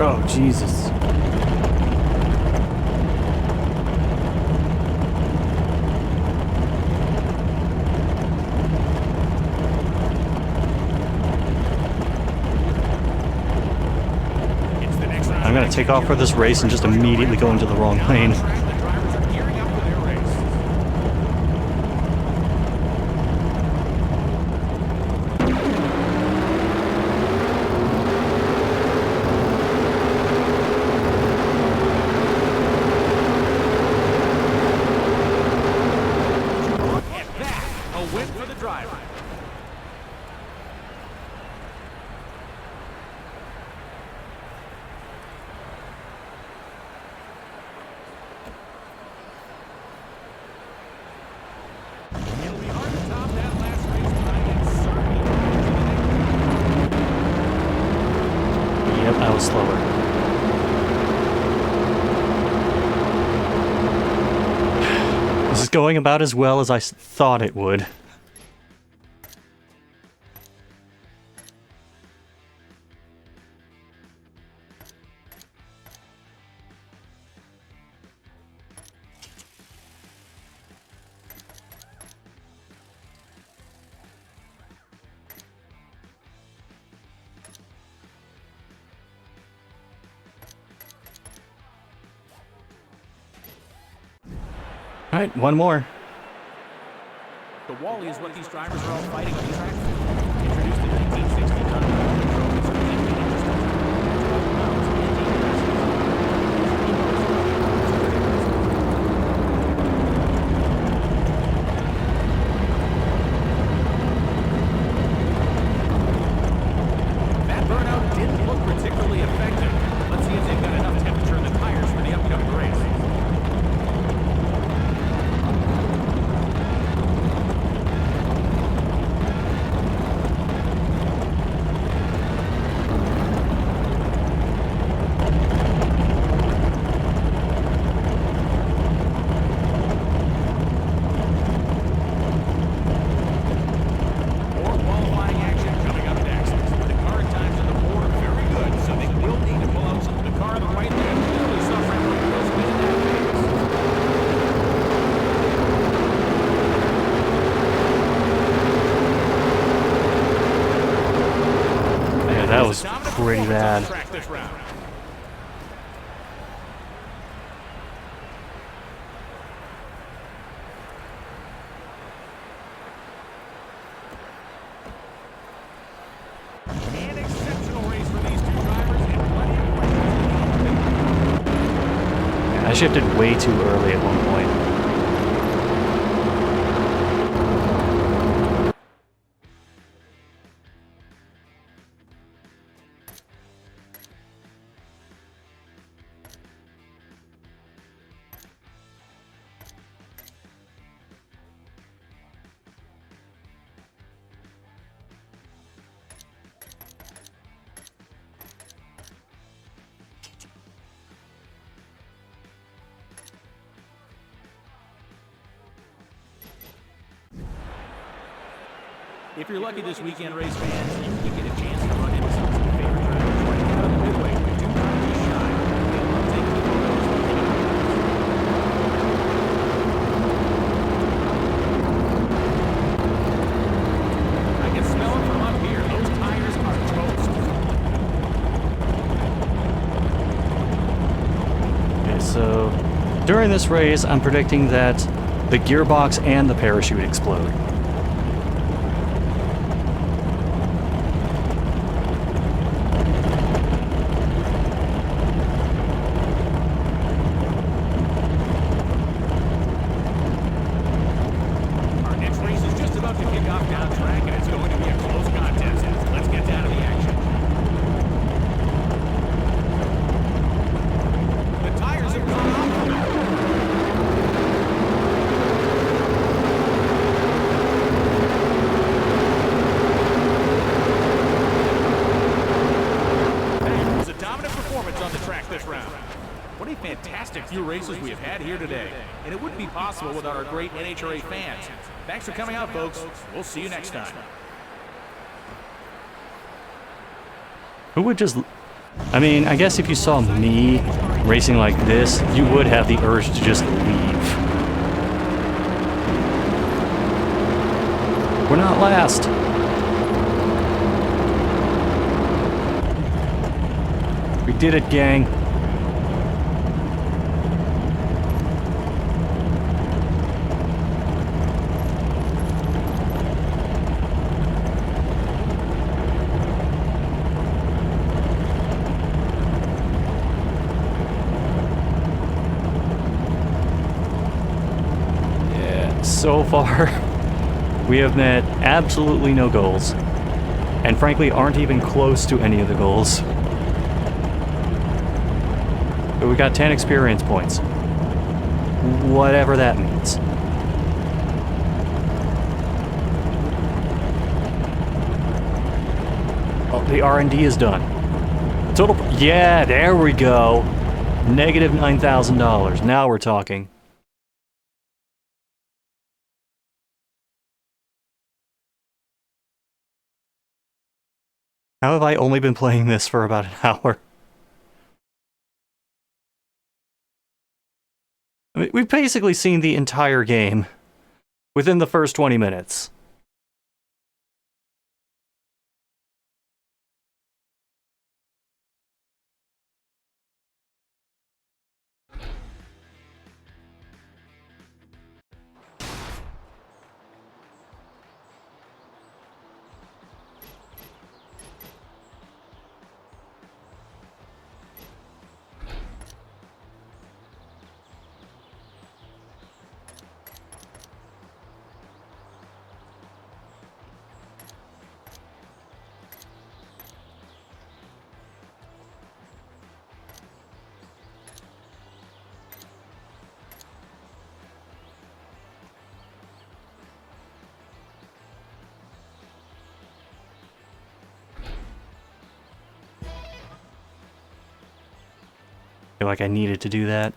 Oh, Jesus.
It's the next round.
I'm gonna take off for this race and just immediately go into the wrong lane.
The drivers are gearing up for their race.
that was slower. This is going about as well as I thought it would. All right, one more.
The Wally is what these drivers are all fighting on the track for. Introduced in 1969, trophies are being made just over 12 miles of Indy That burnout didn't look particularly effective. Let's see if they've got enough temperature in the tires for the upcoming race.
That was pretty bad.
An exceptional race for these two drivers and plenty of questions.
I shifted way too early at one point.
If you're lucky this weekend, race fans, you can get a chance to run into some of your favorite drivers right out of the midway. But do not be shy. They love taking the photos and getting I can smell it from up here. Those tires are toast.
Okay, so during this race, I'm predicting that the gearbox and the parachute explode.
Our next race is just about to kick off down track, and it's going to be a close contest. Let's get down to the action. The tires have gone off. That was a dominant performance on the track this round. What a fantastic few races we have had here today. And it wouldn't be possible without our great NHRA fans. Thanks for coming out, folks. We'll see you next time.
Who would just... I mean, I guess if you saw me racing like this, you would have the urge to just leave. We're not last. We did it, gang. So far, we have met absolutely no goals, and frankly aren't even close to any of the goals. But we got 10 experience points. Whatever that means. Well, the R&D is done. Total. Yeah, there we go. Negative $9,000. Now we're talking. How have I only been playing this for about an hour? I mean, we've basically seen the entire game within the first 20 minutes. I feel like I needed to do that.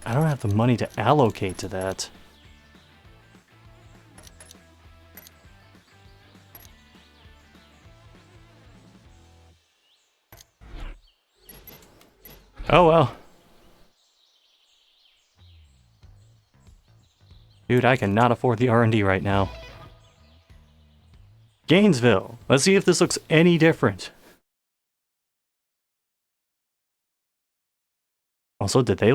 I don't have the money to allocate to that. Oh well. Dude, I cannot afford the R&D right now. Gainesville. Let's see if this looks any different. Also, did they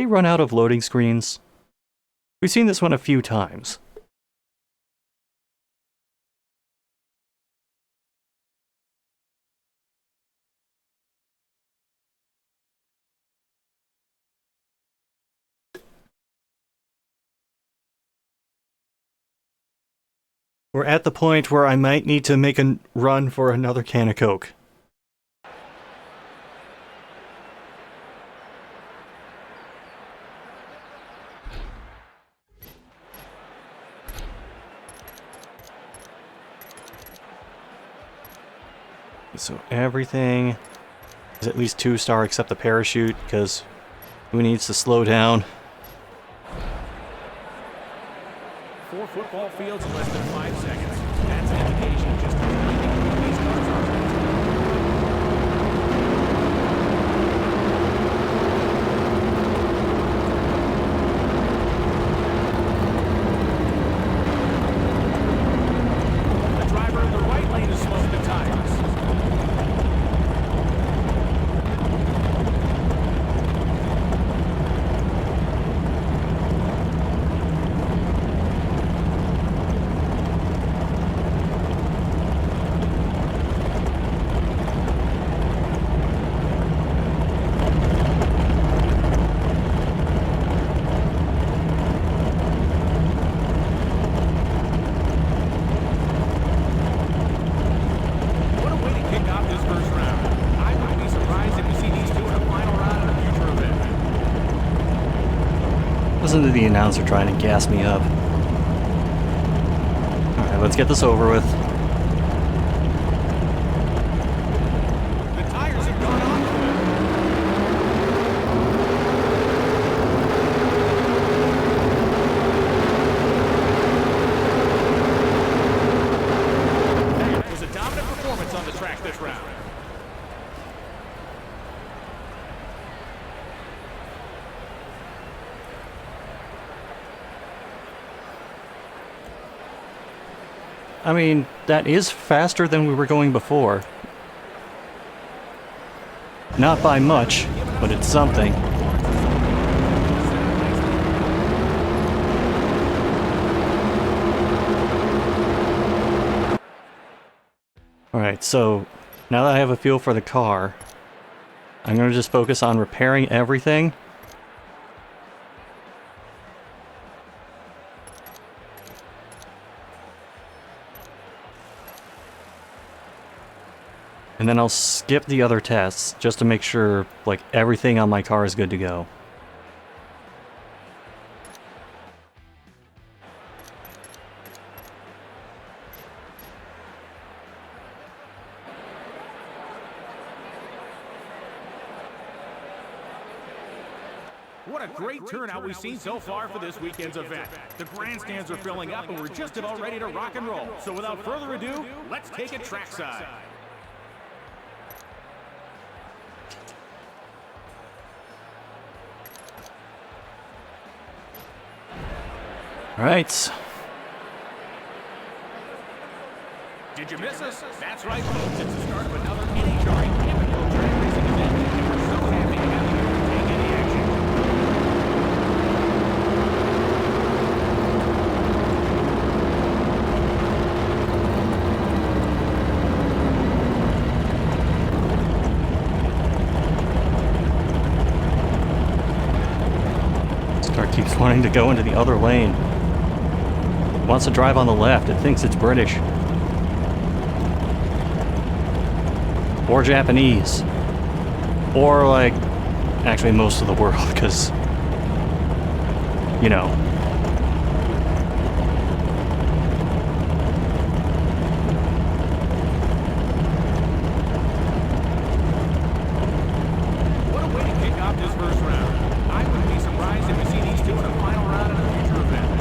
run out of loading screens? We've seen this one a few times. We're at the point where I might need to make a run for another can of Coke. So everything is at least 2-star except the parachute, because who needs to slow down?
4 football fields in less than 5 seconds. That's an indication of just how many these cars are. The driver in the right lane is smoking the tires. What a way to kick off this first round. I wouldn't be surprised if we see these two in a final round in a future event.
Listen to the announcer trying to gas me up. Alright, let's get this over with.
The tires have gone on for them.
I mean, that is faster than we were going before. Not by much, but it's something. Alright, so now that I have a feel for the car, I'm going to just focus on repairing everything. And then I'll skip the other tests just to make sure, like, everything on my car is good to go.
What a great turnout we've seen so far for this weekend's event. The grandstands are filling up and we're just about ready to rock and roll. So without further ado, let's take it trackside.
Alright.
Did you miss us? That's right, folks. It's the start of another NHRA GameMill drag racing event, and we're so happy to have you here to take any action.
This car keeps wanting to go into the other lane. It wants to drive on the left. It thinks it's British. Or Japanese. Or, like, actually most of the world, because, you know.
What a way to kick off this first round. I wouldn't be surprised if we see these two in a final round in a future event.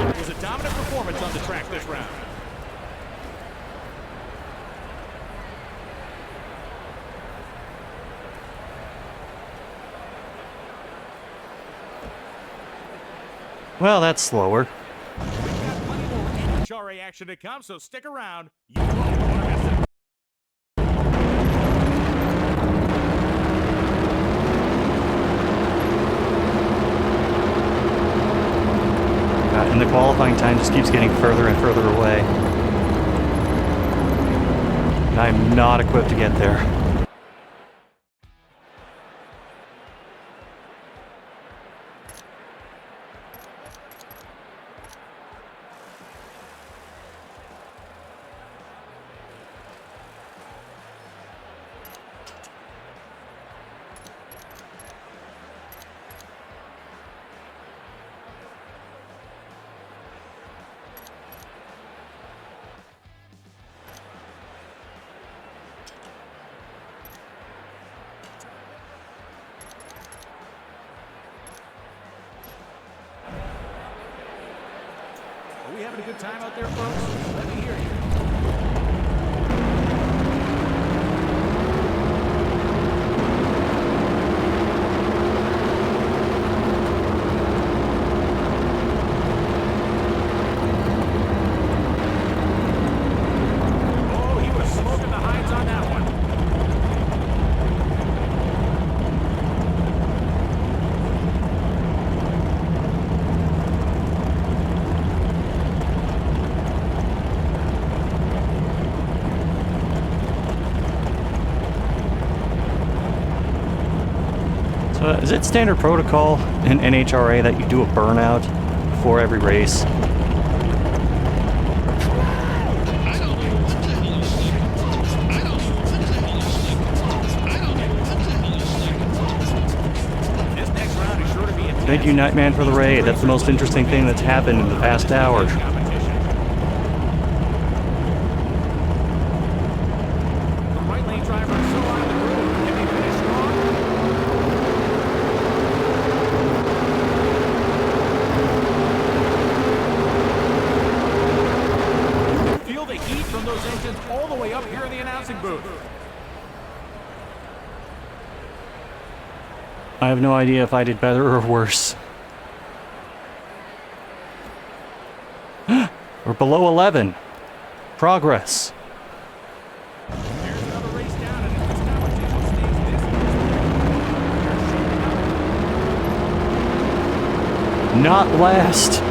That was a dominant performance on the track this round.
Well, that's slower.
We've got plenty more NHRA action to come, so stick around. You won't want to miss it.
And the qualifying time just keeps getting further and further away. And I'm not equipped to get there.
Are we having a good time out there, folks? Let me hear you. Oh, he was smoking the hides on that one.
So, is it standard protocol in NHRA that you do a burnout before every race?
This next round is sure to be intense.
Thank you, Nightman, for the raid. That's the most interesting thing that's happened in the past hour.
Competition. The right lane driver is so out of the groove. Can they finish strong? racing booth.
I have no idea if I did better or worse. We're below 11. Progress.
There's another race down, and if this competition stays this
Not last.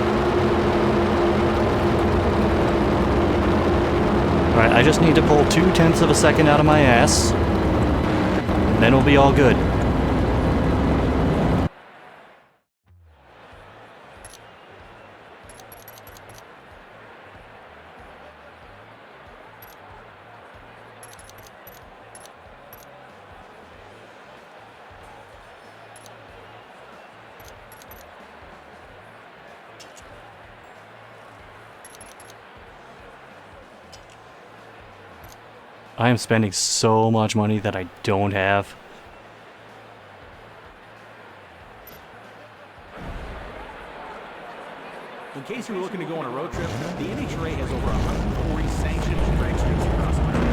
Alright, I just need to pull 0.2 of a second out of my ass. And then we'll be all good. I am spending so much money that I don't have.
In case you were looking to go on a road trip, the NHRA has over 140 sanctioned drag strips across America.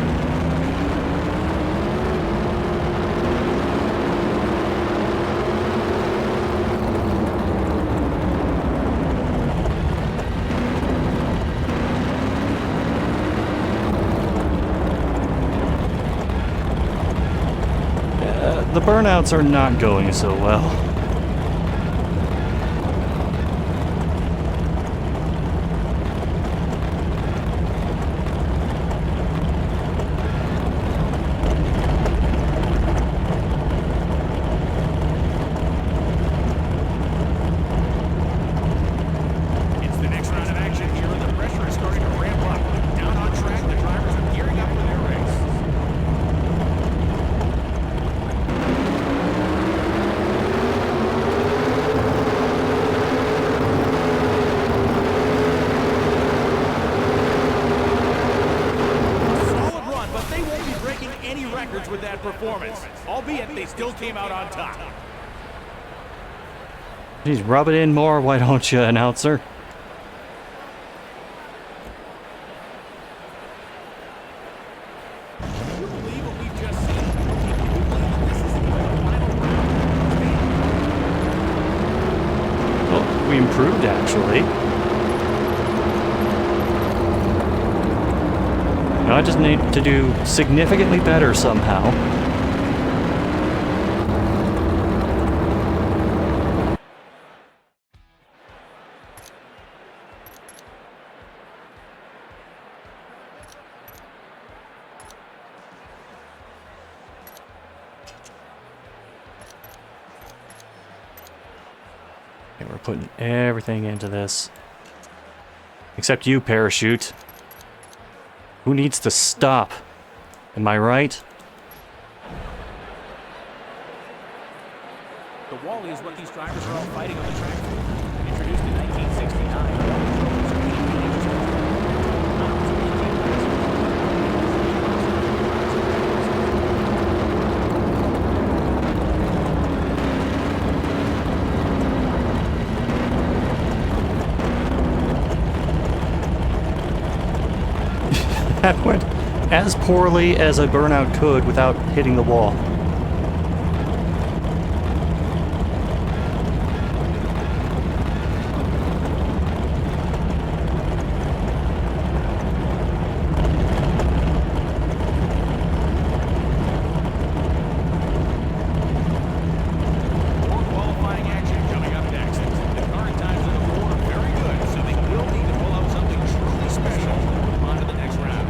The burnouts are not going so well.
It's the next round of action here, and the pressure is starting to ramp up. Down on track, the drivers are gearing up for their race. Solid run, but they won't be breaking any records with that performance, albeit they still came out on top.
Jeez, rub it in more, why don't you, announcer?
Can you believe what we've just seen? Can you believe that this is the final round?
Well, we improved, actually. Now I just need to do significantly better somehow. Okay, we're putting everything into this. Except you, Parachute. Who needs to stop? Am I right?
The wall is what these drivers are all fighting on the track for. Introduced in 1969.
That went as poorly as a burnout could without hitting the wall.
More qualifying action coming up next. The current times on the board are very good, so they will need to pull out something truly special to move on to the next round.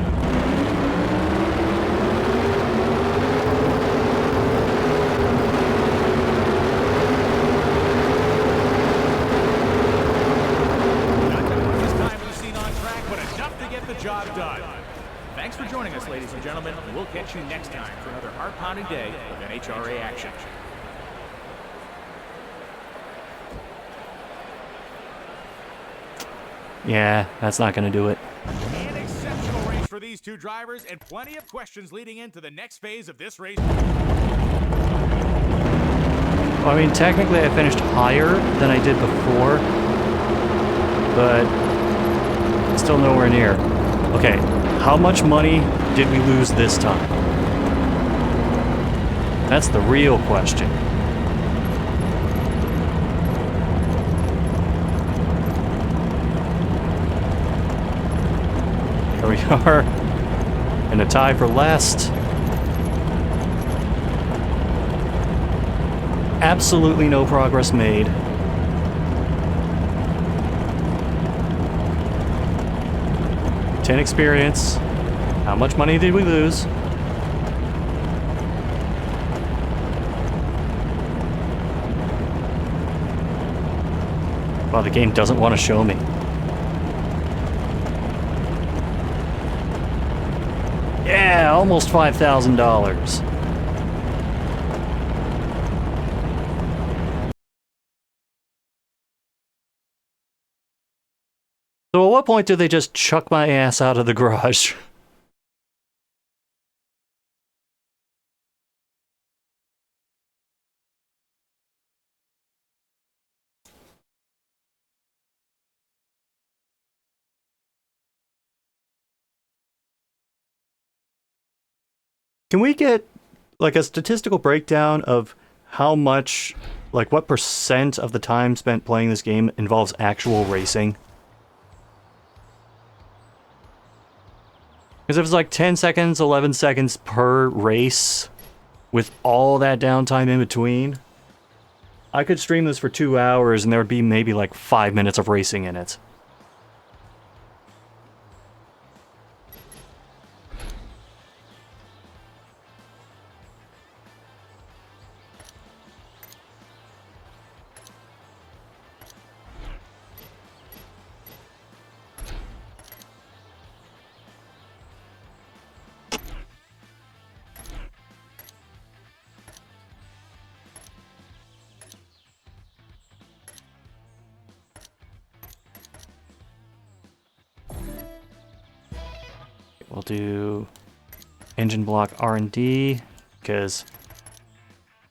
Not that much this time we've seen on track, but enough to get the job done. Thanks for joining us, ladies and gentlemen. We'll catch you next time for another heart-pounding day of NHRA action.
Yeah, that's not gonna do it.
An exceptional race for these two drivers, and plenty of questions leading into the next phase of this race.
Well, I mean, technically I finished higher than I did before, but still nowhere near. Okay, how much money did we lose this time? That's the real question. Here we are, in a tie for last. Absolutely no progress made. Ten experience. How much money did we lose? Well, the game doesn't want to show me. Yeah, almost $5,000. So at what point do they just chuck my ass out of the garage? Can we get like a statistical breakdown of how much, like what percent of the time spent playing this game involves actual racing? Because if it's like 10 seconds, 11 seconds per race, with all that downtime in between, I could stream this for 2 hours and there would be maybe like 5 minutes of racing in it. We'll do engine block R&D because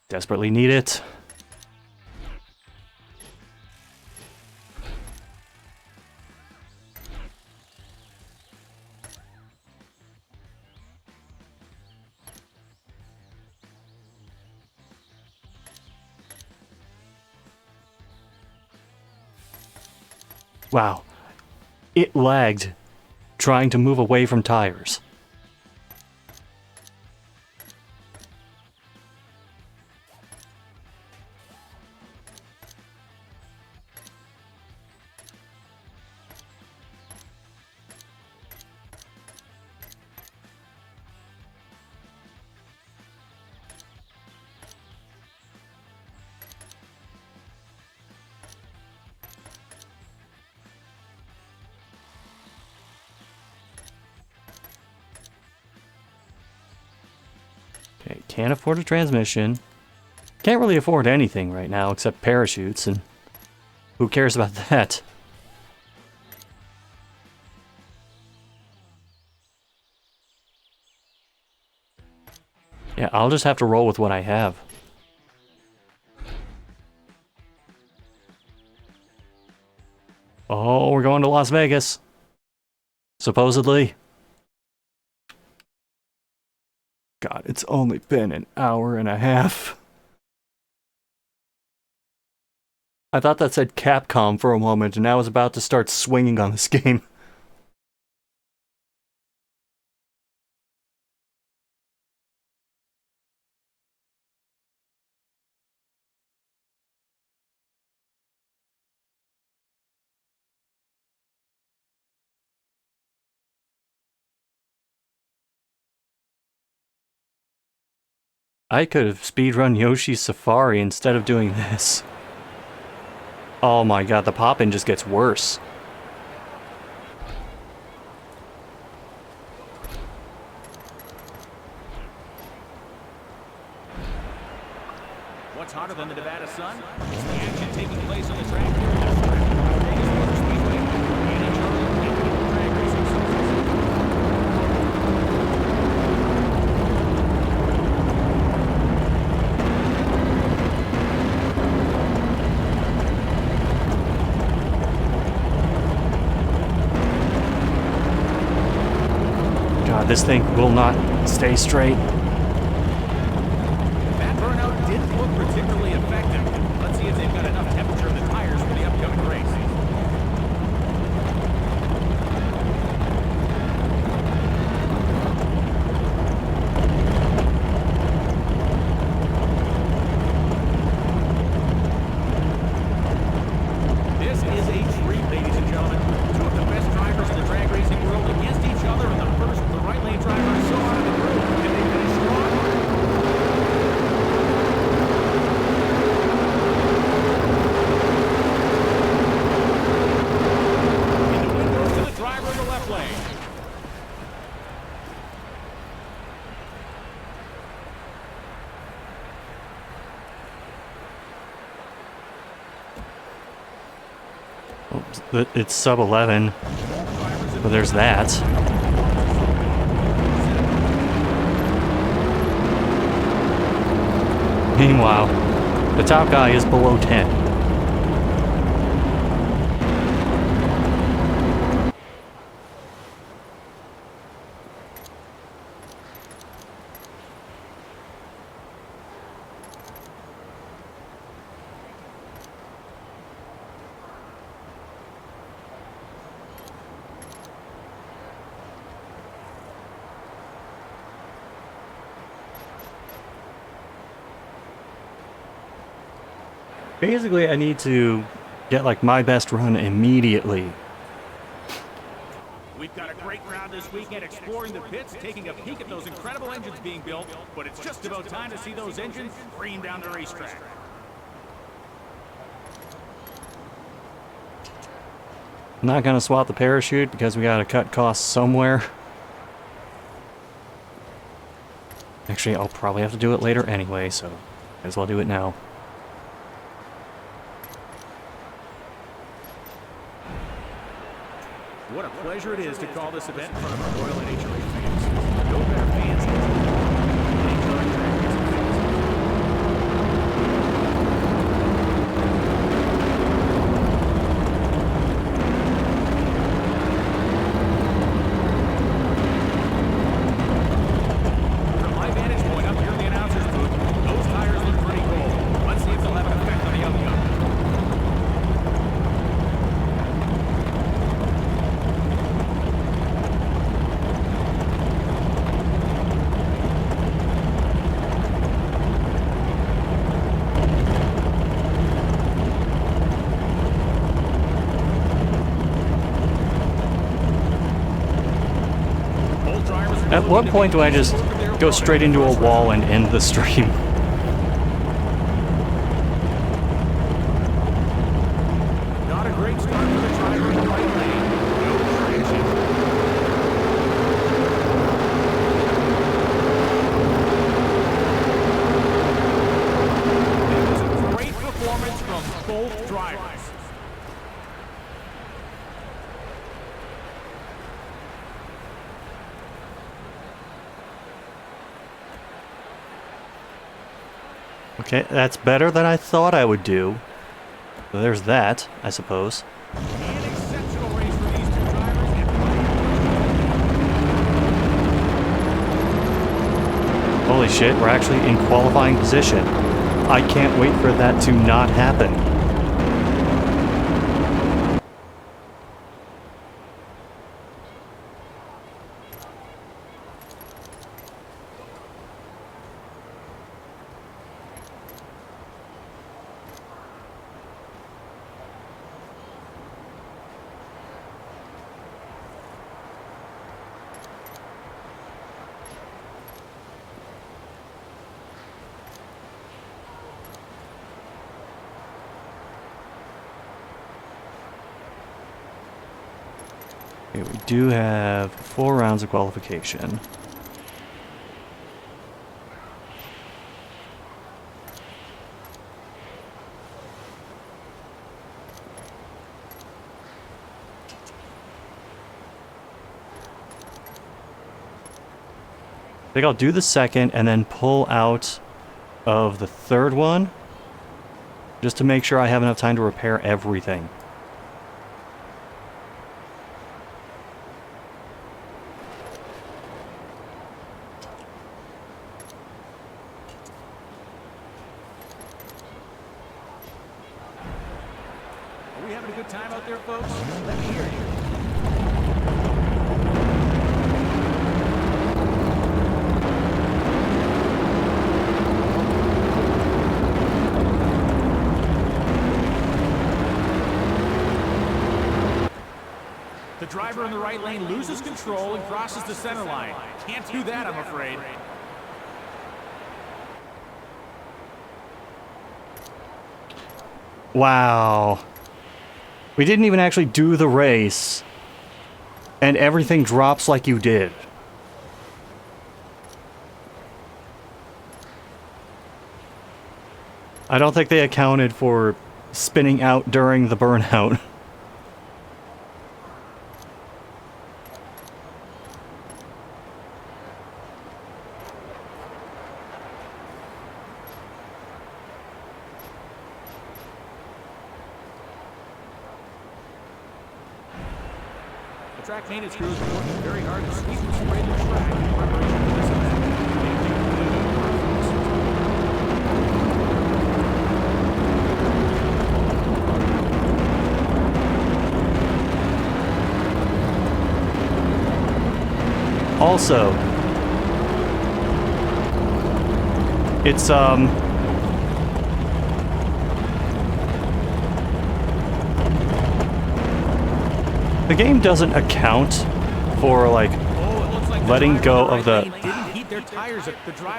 desperately need it. Wow, it lagged trying to move away from tires. Okay, can't afford a transmission. Can't really afford anything right now except parachutes, and who cares about that? Yeah, I'll just have to roll with what I have. Oh, we're going to Las Vegas. Supposedly. God, it's only been an hour and a half. I thought that said Capcom for a moment, and I was about to start swinging on this game. I could have speedrun Yoshi's Safari instead of doing this. Oh my god, the pop-in just gets worse.
What's hotter than the Nevada sun? It's the action taking place on the track here at Vegas Motor Speedway. The NHRA Infinite Drag Racing Series.
this thing will not stay straight.
That burnout didn't look particularly effective. Let's see if they've got enough temperature in the tires for the upcoming race. This is a treat, ladies and gentlemen. Two of the best drivers in the drag racing world against each other, and the right lane driver is so out of the group, and they finish strong. And the win goes to the driver in the left lane.
Oops, it's sub 11, but there's that. Meanwhile, the top guy is below 10. Basically, I need to get like my best run immediately.
We've got a great crowd this weekend exploring the pits, taking a peek at those incredible engines being built, but it's just about time to see those engines scream down the racetrack.
I'm not gonna swap the parachute because we gotta cut costs somewhere. Actually, I'll probably have to do it later anyway, so might as well do it now.
What a pleasure it is to call this event in front of our Royal NHRA fans. No better fans than NHRA drag racing fans. From my vantage point up here in the announcer's booth, those tires look pretty cold. Let's see if they'll have an effect on the outcome.
At what point do I just go straight into a wall and end the stream?
Not a great start for the driver in the right lane. No traction. It was a great performance from both drivers.
Okay, that's better than I thought I would do. So there's that, I suppose.
An exceptional race for these two drivers.
Holy shit, we're actually in qualifying position. I can't wait for that to not happen. Okay, we do have 4 rounds of qualification. I think I'll do the second and then pull out of the third one just to make sure I have enough time to repair everything.
having a good time out there, folks? Let me hear you. The driver in the right lane loses control and crosses the center line. Can't do that, I'm afraid.
Wow. We didn't even actually do the race, and everything drops like you did. I don't think they accounted for spinning out during the burnout.
The track maintenance crews are working very hard to sweep and spray the track in preparation for this event. They do really good work, folks.
Also, it's the game doesn't account for like letting go of the.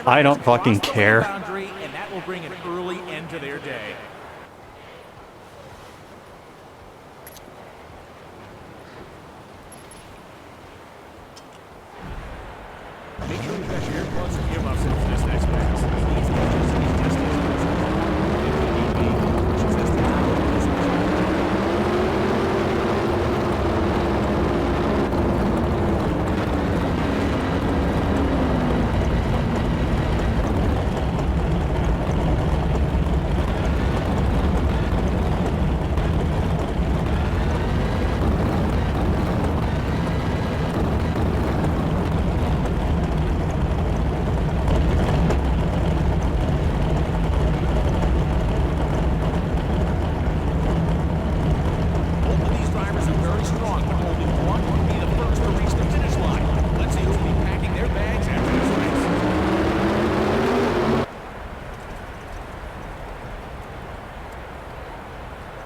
I don't fucking care.
And that will bring an early end to their day. Make sure you've got your earplugs and earmuffs in for this next pass.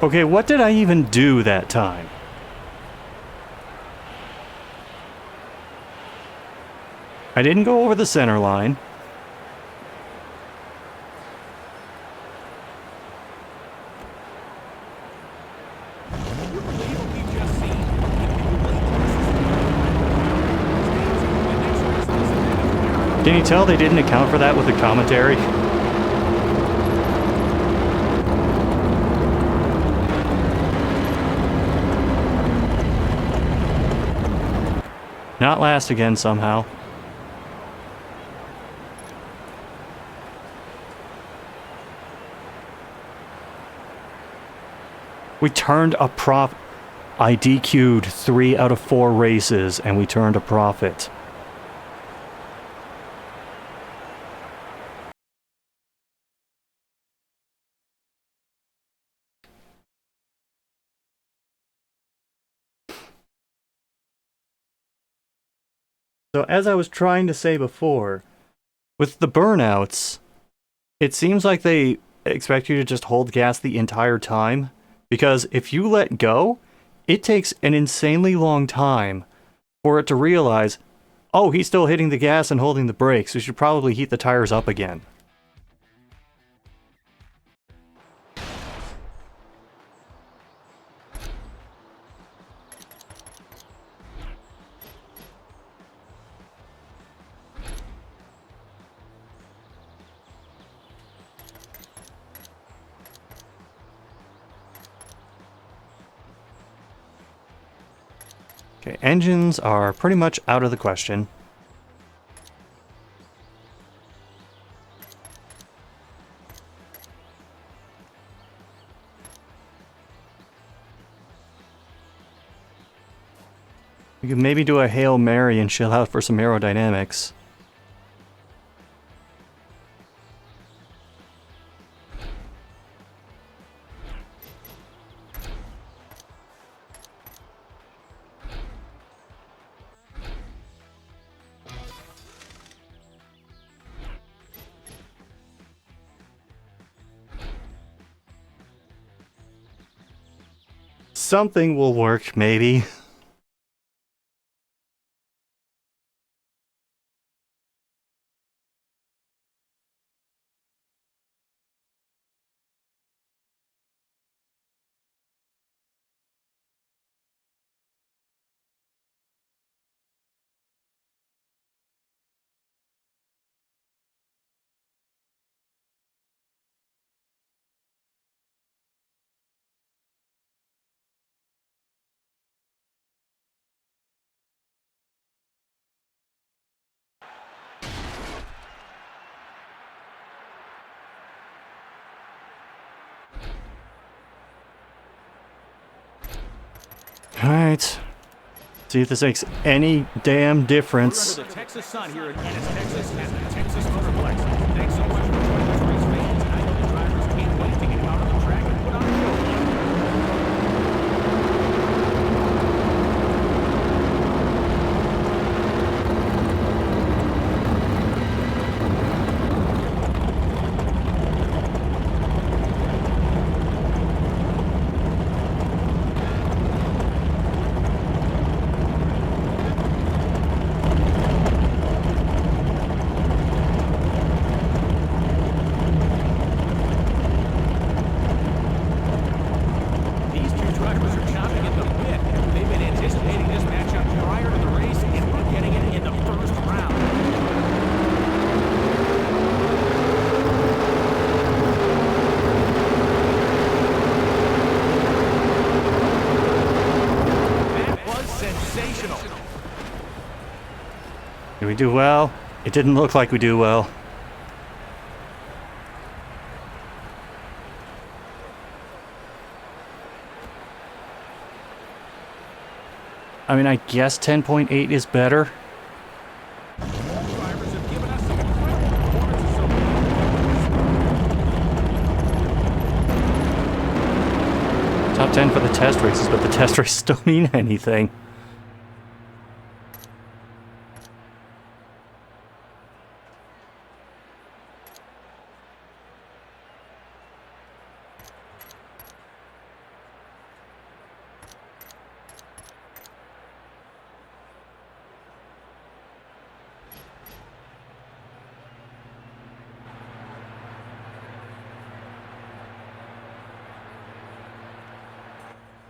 Okay, what did I even do that time? I didn't go over the center line. Can you tell they didn't account for that with the commentary? Not last again somehow. We turned a profit. I DQ'd 3 out of 4 races and we turned a profit. So as I was trying to say before, with the burnouts, it seems like they expect you to just hold gas the entire time, because if you let go, it takes an insanely long time for it to realize, oh, he's still hitting the gas and holding the brakes, so you should probably heat the tires up again. Okay, engines are pretty much out of the question. We could maybe do a Hail Mary and chill out for some aerodynamics. something will work, maybe. Alright. See if this makes any damn difference.
We're under the Texas sun here in Ennis, Texas, at the Texas Motorplex. Thanks so much for joining us, race fans, and I know the drivers can't wait to get out on the track and put on a show for you. These two drivers are chomping at the bit. They've been anticipating this matchup prior to the race, and we're getting it in the first round. That was sensational.
Did we do well? It didn't look like we do well. I mean, I guess 10.8 is better.
Drivers have given us some incredible performances so far.
Top 10 for the test races, but the test races don't mean anything.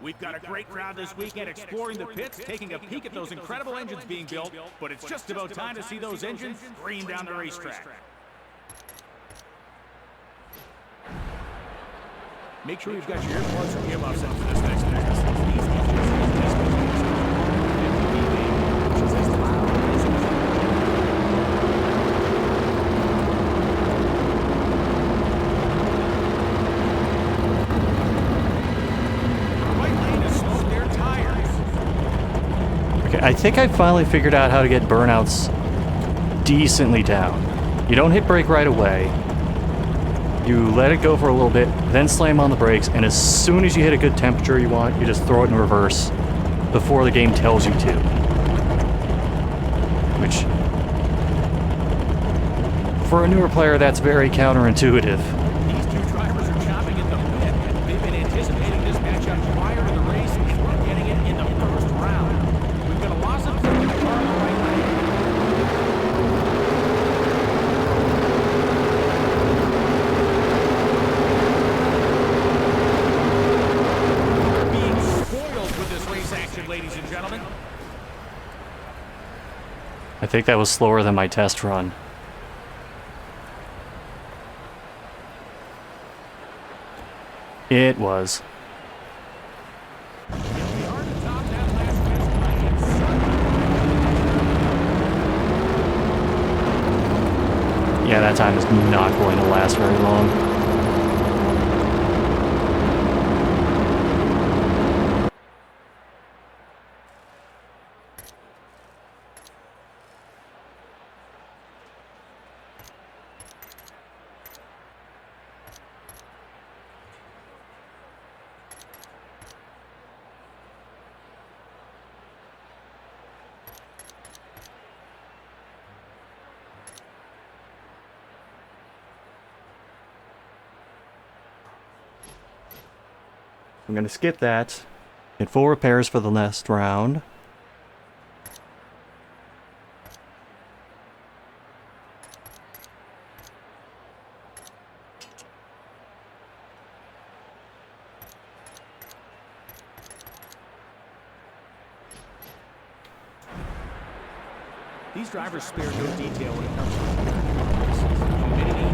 We've got a great crowd this weekend exploring the pits, taking a peek at those incredible engines being built, but it's just about time to see those engines scream down the racetrack. Make sure you've got your earplugs or earmuffs in for this next pass. These engines have tested which is as loud as it can.
I think I finally figured out how to get burnouts decently down. You don't hit brake right away. You let it go for a little bit, then slam on the brakes, and as soon as you hit a good temperature you want, you just throw it in reverse before the game tells you to. Which, for a newer player, that's very counterintuitive.
These two drivers are chopping at the bit. They've been anticipating this matchup prior to the race, and we're getting it in the first round. We've got a loss of time in the car on the right lane. We're being spoiled with this race action, ladies and gentlemen.
I think that was slower than my test run. It was. Yeah, that time is not going to last very long. I'm going to skip that Hit 4 repairs for the last round.
These drivers spare no detail when it comes to humidity,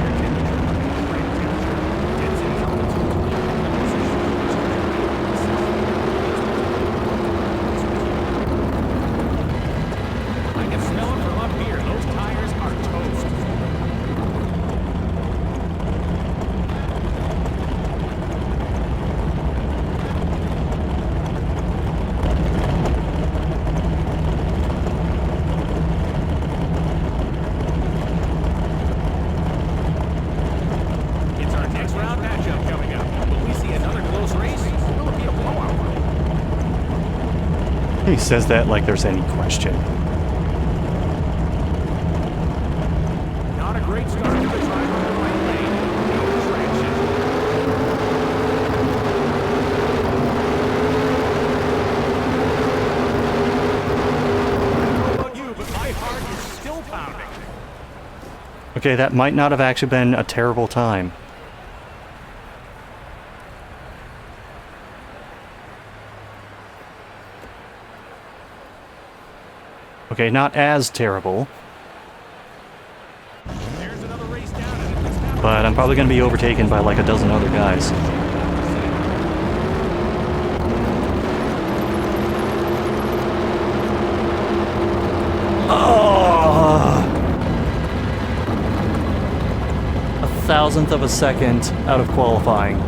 air temperature, brake temperature, density, altitude, I can smell it from up here. Those tires are toast. It's our next round matchup coming up. Will we see another close race? Will it be a blowout?
He says that like there's any question.
Not a great start for the driver in the right lane. No traction. I don't know about you, but my heart is still pounding.
Okay, that might not have actually been a terrible time. Okay, not as terrible,
There's another race down, and it's happening.
but I'm probably going to be overtaken by like a dozen other guys. Oh! A thousandth of a second out of qualifying.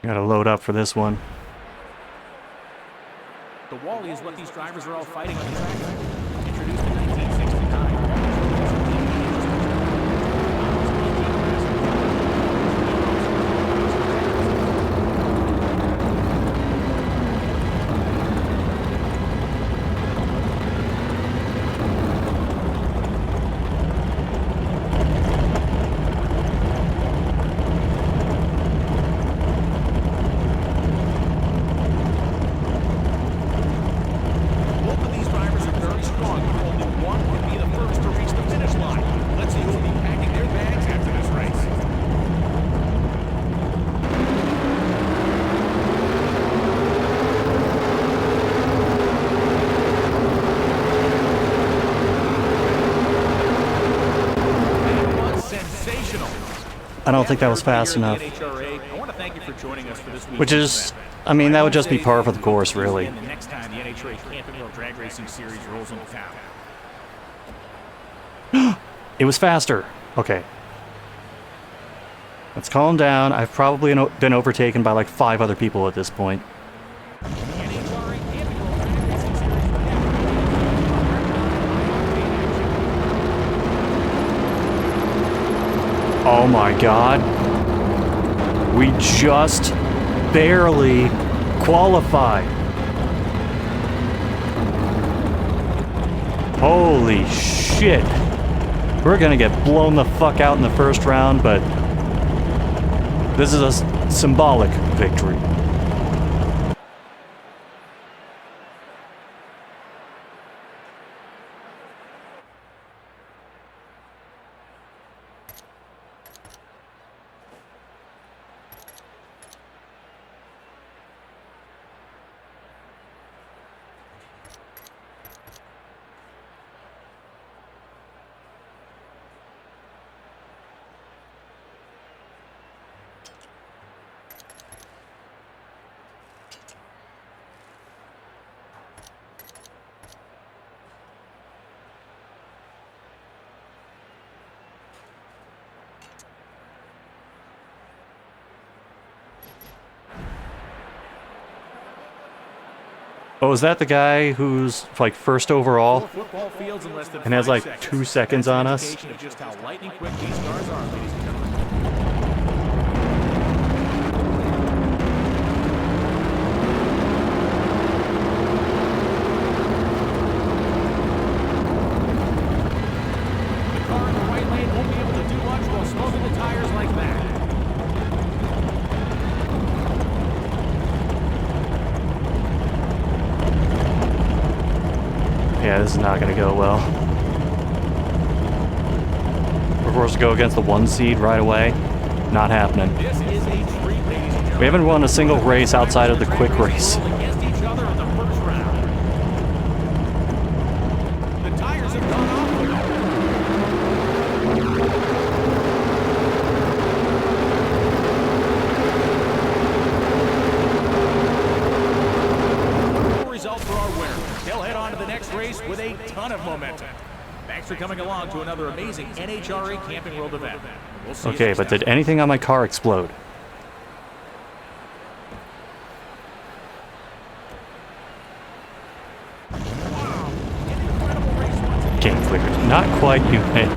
Gotta load up for this one.
The Wally is what these drivers are all fighting on the track. Introduced in 1969. Both of these drivers are very strong, but only one can be the first to reach the finish line. Let's see who will be packing their bags after this race. That was sensational.
I don't think that was fast enough.
I want to thank you for joining us for this week's
Which is,
event.
I mean, that would just be par for the course, really.
The next time the NHRA GameMill Drag Racing Series rolls into town.
It was faster. Okay. Let's calm down. I've probably been overtaken by like 5 other people at this point.
The NHRA GameMill Drag Racing Series for never.
Oh my god. We just barely qualified. Holy shit. We're gonna get blown the fuck out in the first round, but this is a symbolic victory. Oh, is that the guy who's like first overall
Football fields in less than
and has
5
like
seconds.
2 seconds on us?
Indication of just how lightning quick these cars are, ladies and gentlemen. The car in the right lane won't be able to do much while smoking the tires like that.
Yeah, this is not going to go well. We're forced to go against the 1 seed right away. Not happening.
This is a treat, ladies and gentlemen.
We haven't won a single race outside of the quick race.
Roll against each other in the first round. The tires have gone off. Result for our winner. They'll head on to the next race with a ton of momentum. Thanks for coming along to another amazing NHRA Camping World event. We'll see you
Okay,
next
but
time.
did anything on my car explode? Game flickered. Not quite, you may.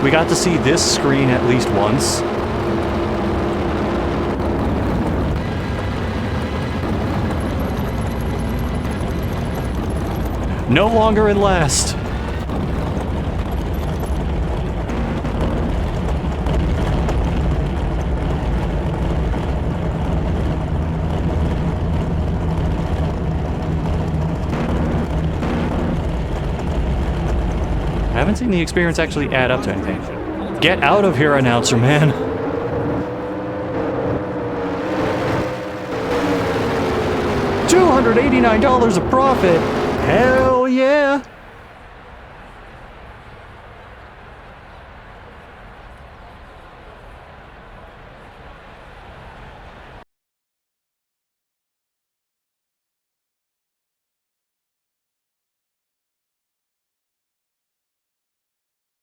We got to see this screen at least once. No longer in last. I haven't seen the experience actually add up to anything. Get out of here, announcer man. $289 of profit. Hell yeah.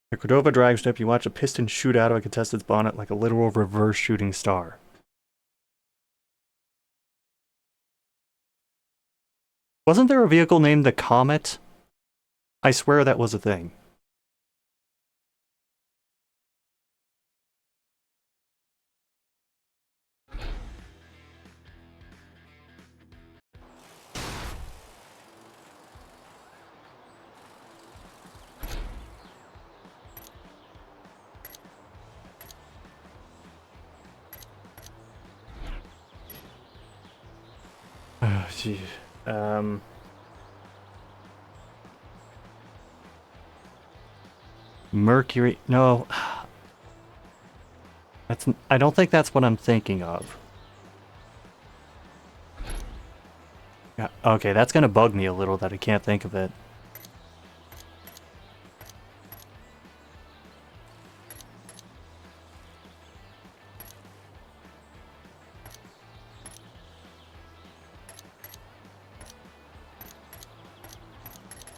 The Cordova drag strip, you watch a piston shoot out of a contestant's bonnet like a literal reverse shooting star. Wasn't there a vehicle named the Comet? I swear that was a thing. Oh, gee. Mercury. No. That's. I don't think that's what I'm thinking of. Yeah, okay, that's gonna bug me a little that I can't think of it.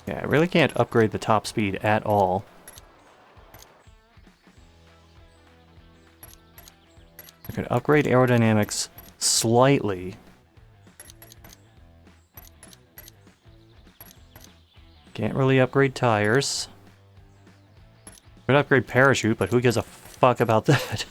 Yeah, I really can't upgrade the top speed at all. I could upgrade aerodynamics slightly. Can't really upgrade tires. Could upgrade parachute, but who gives a fuck about that?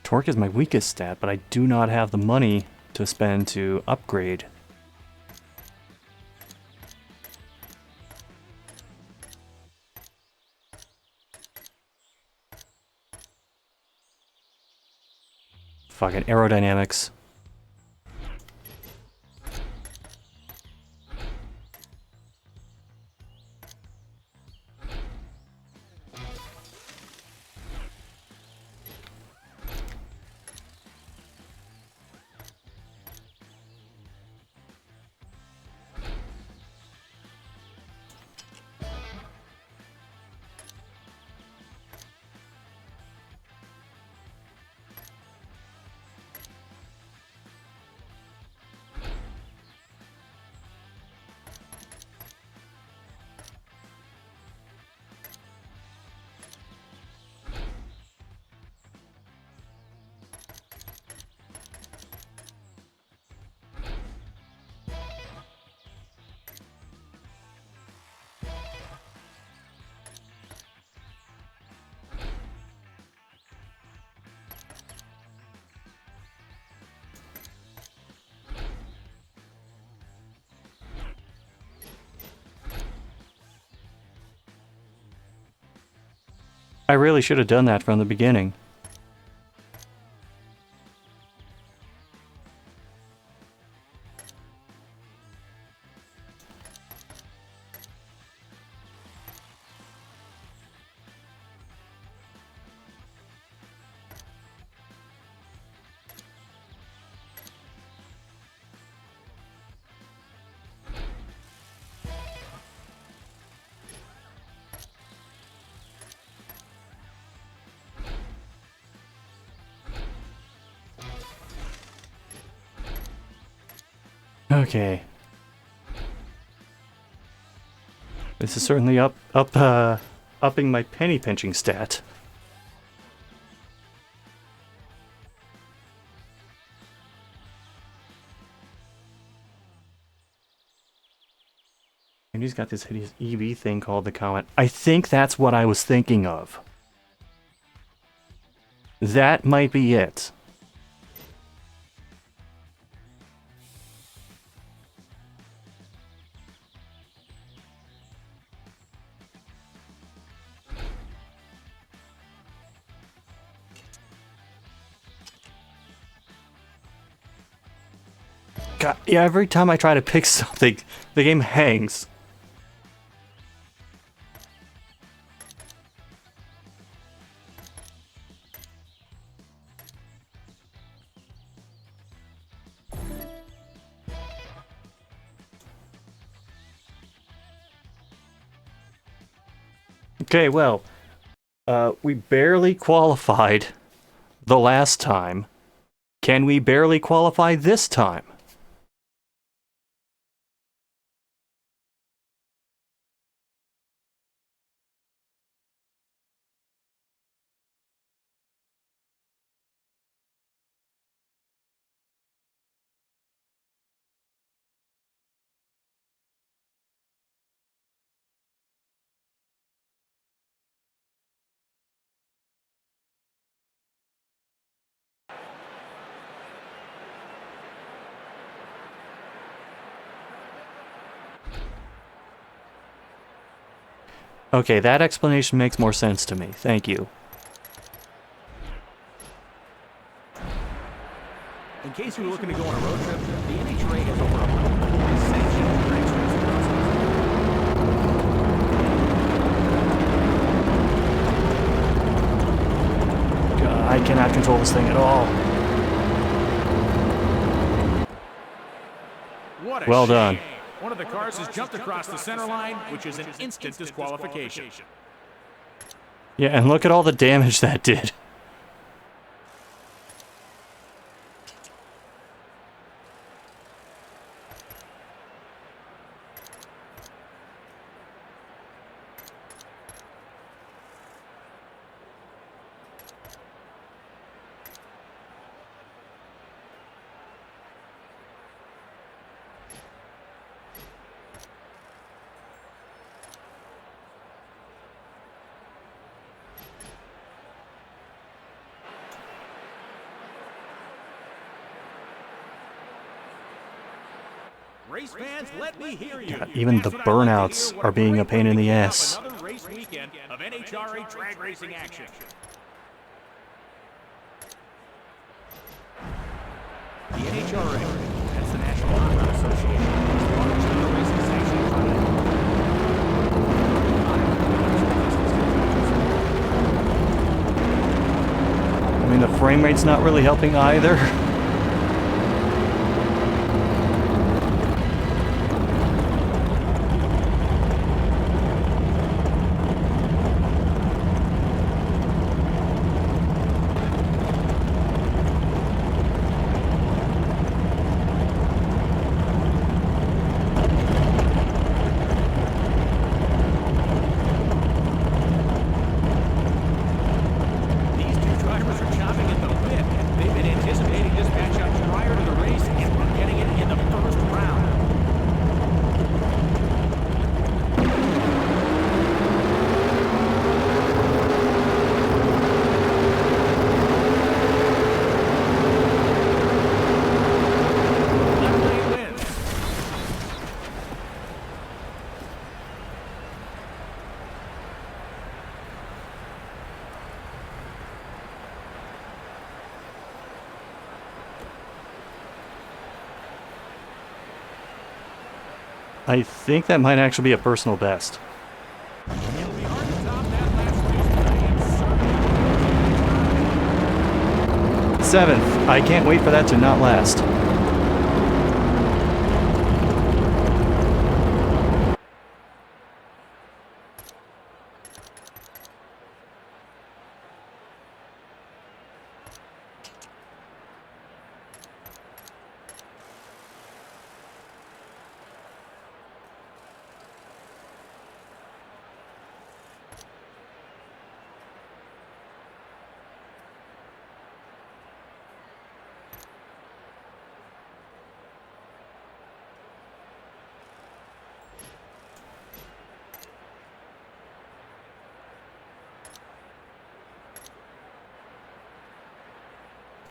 Torque is my weakest stat, but I do not have the money to spend to upgrade. Fucking aerodynamics. I really should have done that from the beginning. Okay. This is certainly upping my penny pinching stat. And he's got this hideous EV thing called the Comet. I think that's what I was thinking of. That might be it. God, yeah, every time I try to pick something, the game hangs. Okay, well, we barely qualified the last time. Can we barely qualify this time? Okay, that explanation makes more sense to me. Thank you.
In case you were looking to go on a road trip, the NHRA has over 100 sanctioned drag racing crossings.
God, I cannot control this thing at all.
What a
Well
shame.
done.
One of the cars has jumped across the center line, which is an instant disqualification.
Yeah, and look at all the damage that did.
Race fans, let me hear you.
God, even the
That's what I like to
burnouts
hear. What
are
a
being a
great
pain
way
in
to
the
kick off
ass.
Another race weekend of NHRA drag racing action. The NHRA, that's the National Hot Rod Association, is the largest auto racing sanctioning body.
I mean, the frame rate's not really helping either.
These two drivers are chomping at the bit. They've been anticipating this
I think that might actually be a personal best.
It'll be hard to top that last race today.
7th. I can't wait for that to not last.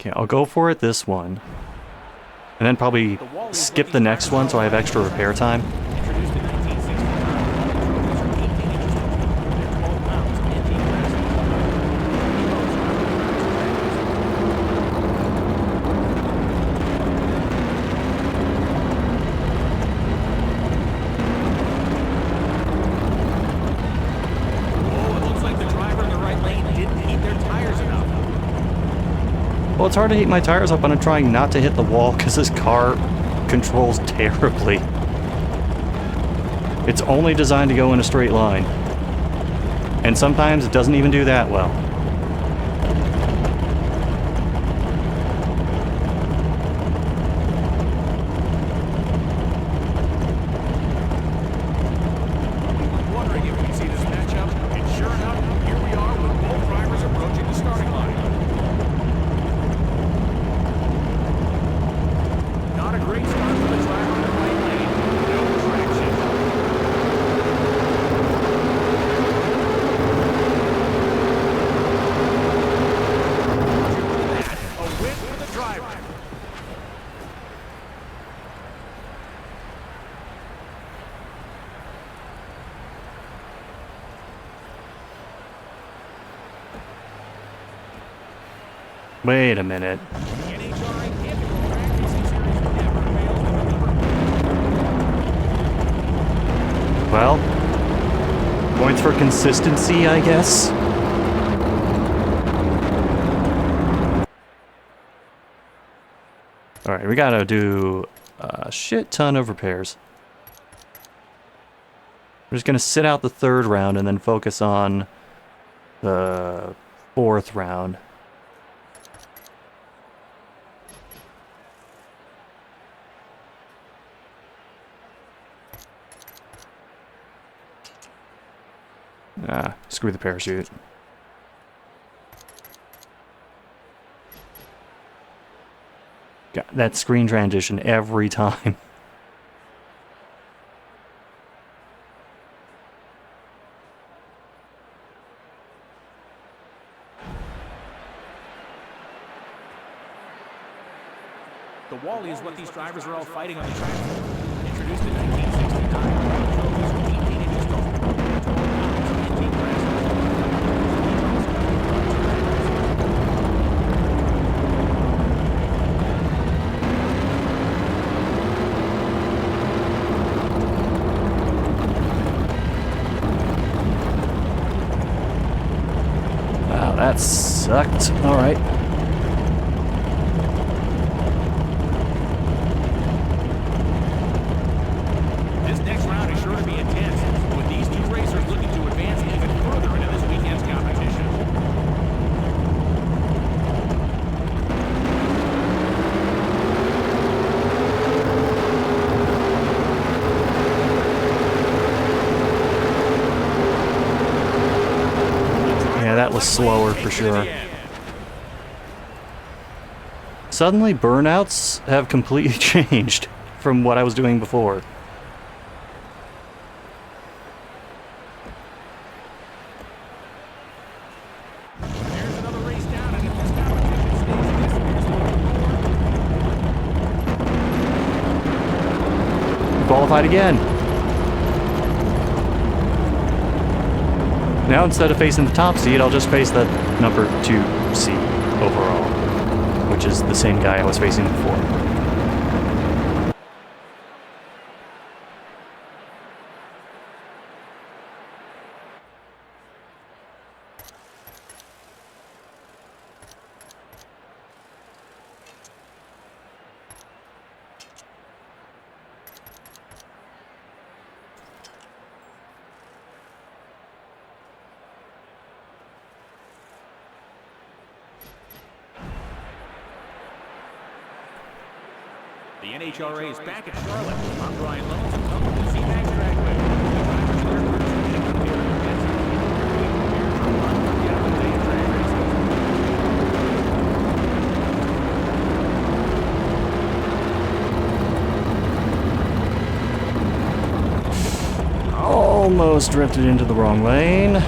Okay, I'll go for it this one. And then probably skip the next one so I have extra repair time.
Introduced in 1969, trophies are 18 inches tall. They're 12 pounds and 18 Whoa, it looks like the driver in the right lane didn't heat their tires enough.
Well, it's hard to heat my tires up when I'm trying not to hit the wall because this car controls terribly. It's only designed to go in a straight line. And sometimes it doesn't even do that well.
Wondering if we see this matchup, and sure enough, here we are with both drivers approaching the starting line. Not a great start for the driver in the right lane. No traction. A win for the driver.
Wait a minute.
The NHRA Camping Drag Racing Series never fails to deliver.
Well, points for consistency, I guess. Alright, we gotta do a shit ton of repairs. We're just gonna sit out the 3rd round and then focus on the 4th round. Ah, screw the parachute. Got that screen transition every time.
The Wally is what these drivers are all fighting on the track for. Introduced in 1969, trophies are 18 inches tall. 12 pounds and 18 grams.
Wow, that sucked. Alright.
This next round is sure to be intense, with these two racers looking to advance even further into this weekend's competition.
Yeah, that was slower for sure. Suddenly, burnouts have completely changed from what I was doing before.
There's another race down, and if this competition stays in this series moving forward,
Qualified again. Now instead of facing the top seed, I'll just face the number 2 seed overall, which is the same guy I was facing before.
The NHRA is back at Charlotte. I'm Brian Lones, and welcome to C-Max Dragway. The drivers and their crews are getting prepared to get set. We're being prepared for a unforgettable day of drag racing.
Almost drifted into the wrong lane.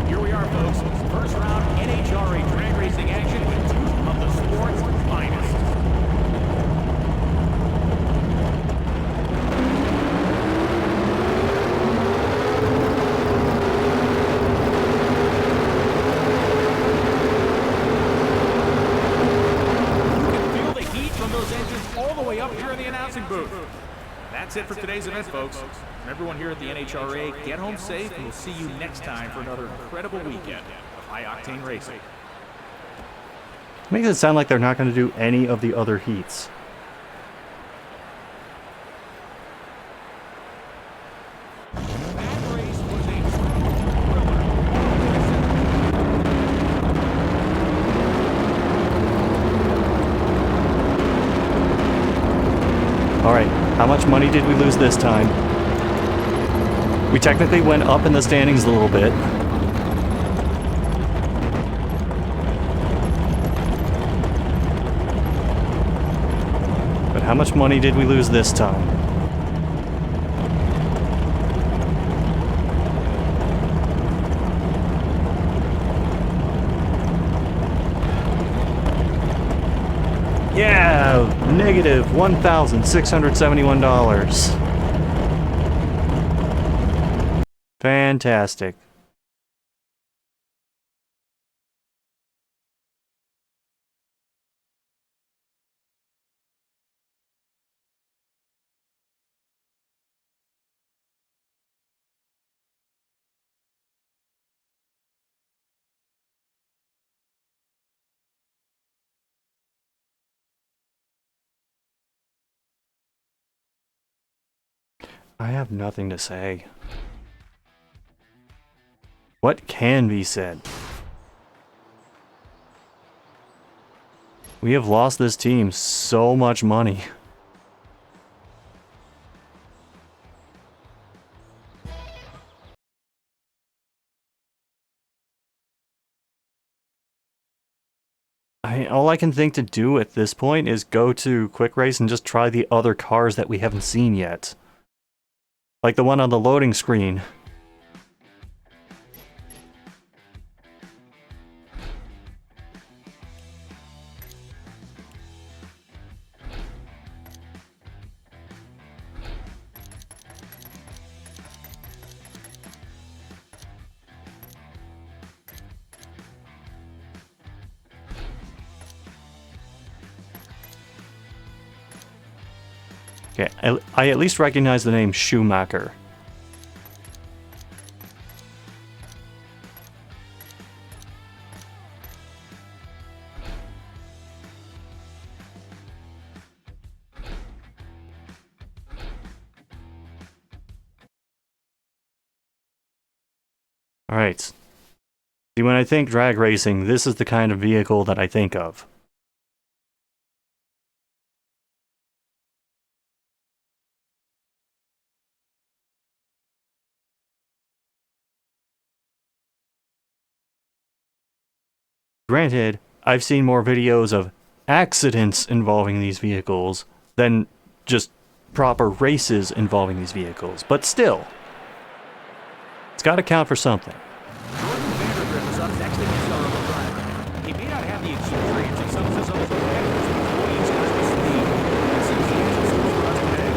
Here we are, folks. First round NHRA drag racing action with two of the sport's finest. You can feel the heat from those engines all the way up here in the announcing booth. That's it for today's event, folks. From everyone here at the NHRA, get home safe, and we'll see you next time for another incredible weekend of high-octane racing.
Makes it sound like they're not going to do any of the other heats.
That race was a true thriller.
Alright, how much money did we lose this time? We technically went up in the standings a little bit. But how much money did we lose this time? Yeah, negative $1,671. Fantastic. I have nothing to say. What can be said? We have lost this team so much money. All I can think to do at this point is go to Quick Race and just try the other cars that we haven't seen yet. Like the one on the loading screen. Okay, I at least recognize the name Schumacher. Alright. See, when I think drag racing, this is the kind of vehicle that I think of. Granted, I've seen more videos of accidents involving these vehicles than just proper races involving these vehicles, but still, it's got to count for something.
Jordan Vandergriff is up next in his yellow driver. He may not have the experience of some of his other competitors, but he's got the speed. This is the answer for us today.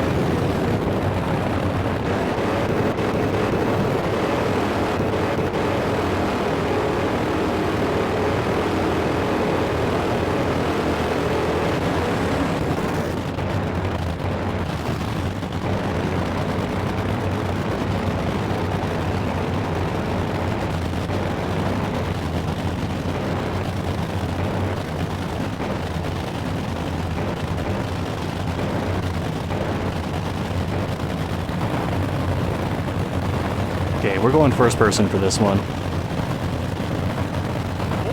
Okay, we're going first person for this one.
Both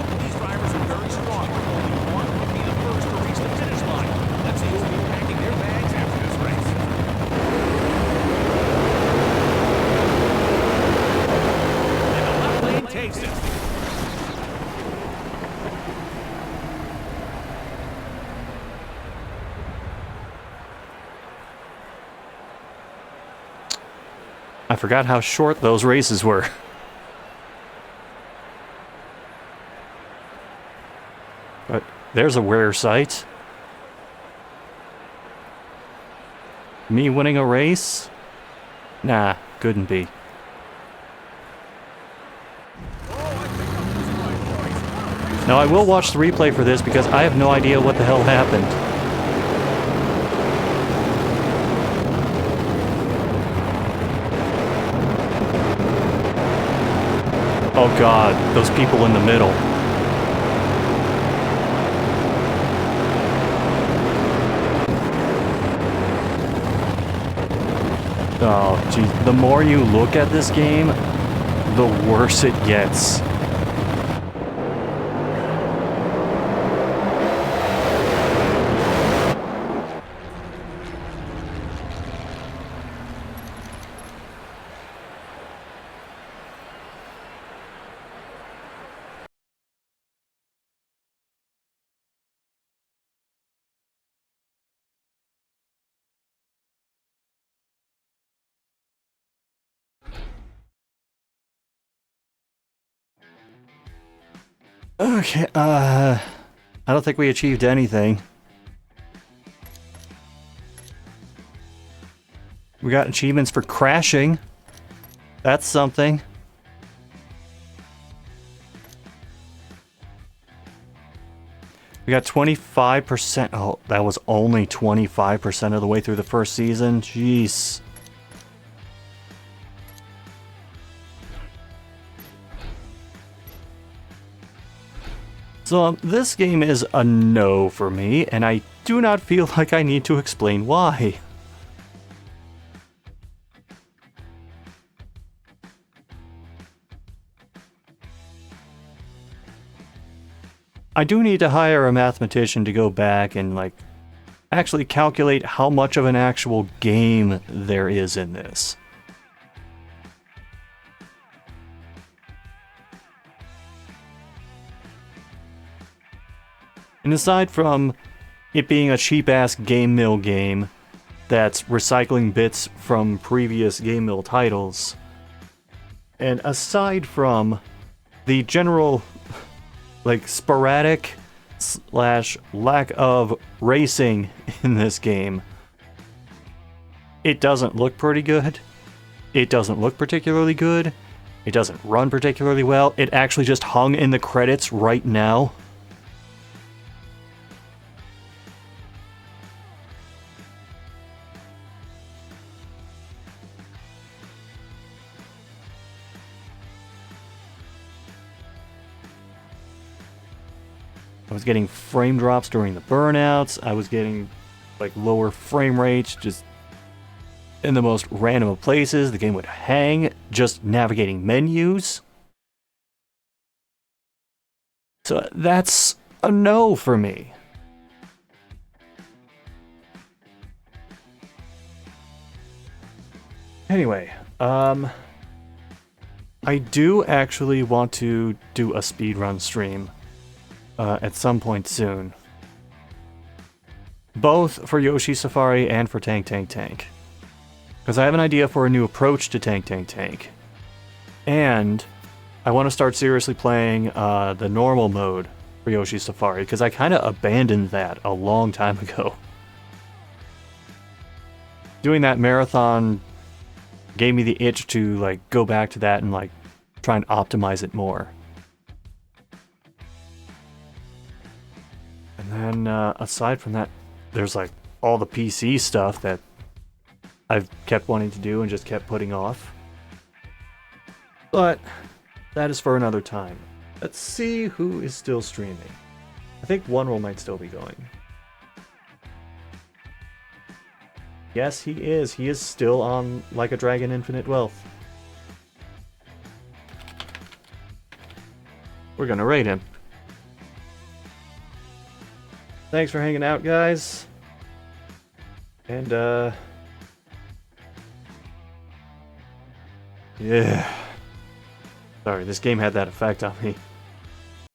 of these drivers are very strong, but only one will be the first to reach the finish line. Let's see who'll be packing their bags after this race. And the left lane takes it.
I forgot how short those races were. But there's a rare sight. Me winning a race? Nah, couldn't be. Now I will watch the replay for this because I have no idea what the hell happened. Oh god, those people in the middle. Oh, geez. The more you look at this game, the worse it gets. Okay, I don't think we achieved anything. We got achievements for crashing. That's something. We got 25%. Oh, that was only 25% of the way through the first season. Jeez. So this game is a no for me, and I do not feel like I need to explain why. I do need to hire a mathematician to go back and, like, actually calculate how much of an actual game there is in this. And aside from it being a cheap-ass GameMill game that's recycling bits from previous GameMill titles, and aside from the general, like, sporadic slash lack of racing in this game, it doesn't look pretty good. It doesn't look particularly good. It doesn't run particularly well. It actually just hung in the credits right now. I was getting frame drops during the burnouts. I was getting, like, lower frame rates just in the most random of places. The game would hang just navigating menus. So that's a no for me. Anyway, I do actually want to do a speedrun stream at some point soon. Both for Yoshi Safari and for Tank Tank Tank. Because I have an idea for a new approach to Tank Tank Tank. And I want to start seriously playing the normal mode for Yoshi Safari, because I kind of abandoned that a long time ago. Doing that marathon gave me the itch to, like, go back to that and, like, try and optimize it more. And then, aside from that, there's, like, all the PC stuff that I've kept wanting to do and just kept putting off. But that is for another time. Let's see who is still streaming. I think OneRoll might still be going. Yes, he is. He is still on Like a Dragon Infinite Wealth. we're gonna raid him. Thanks for hanging out, guys. And, yeah. Sorry, this game had that effect on me.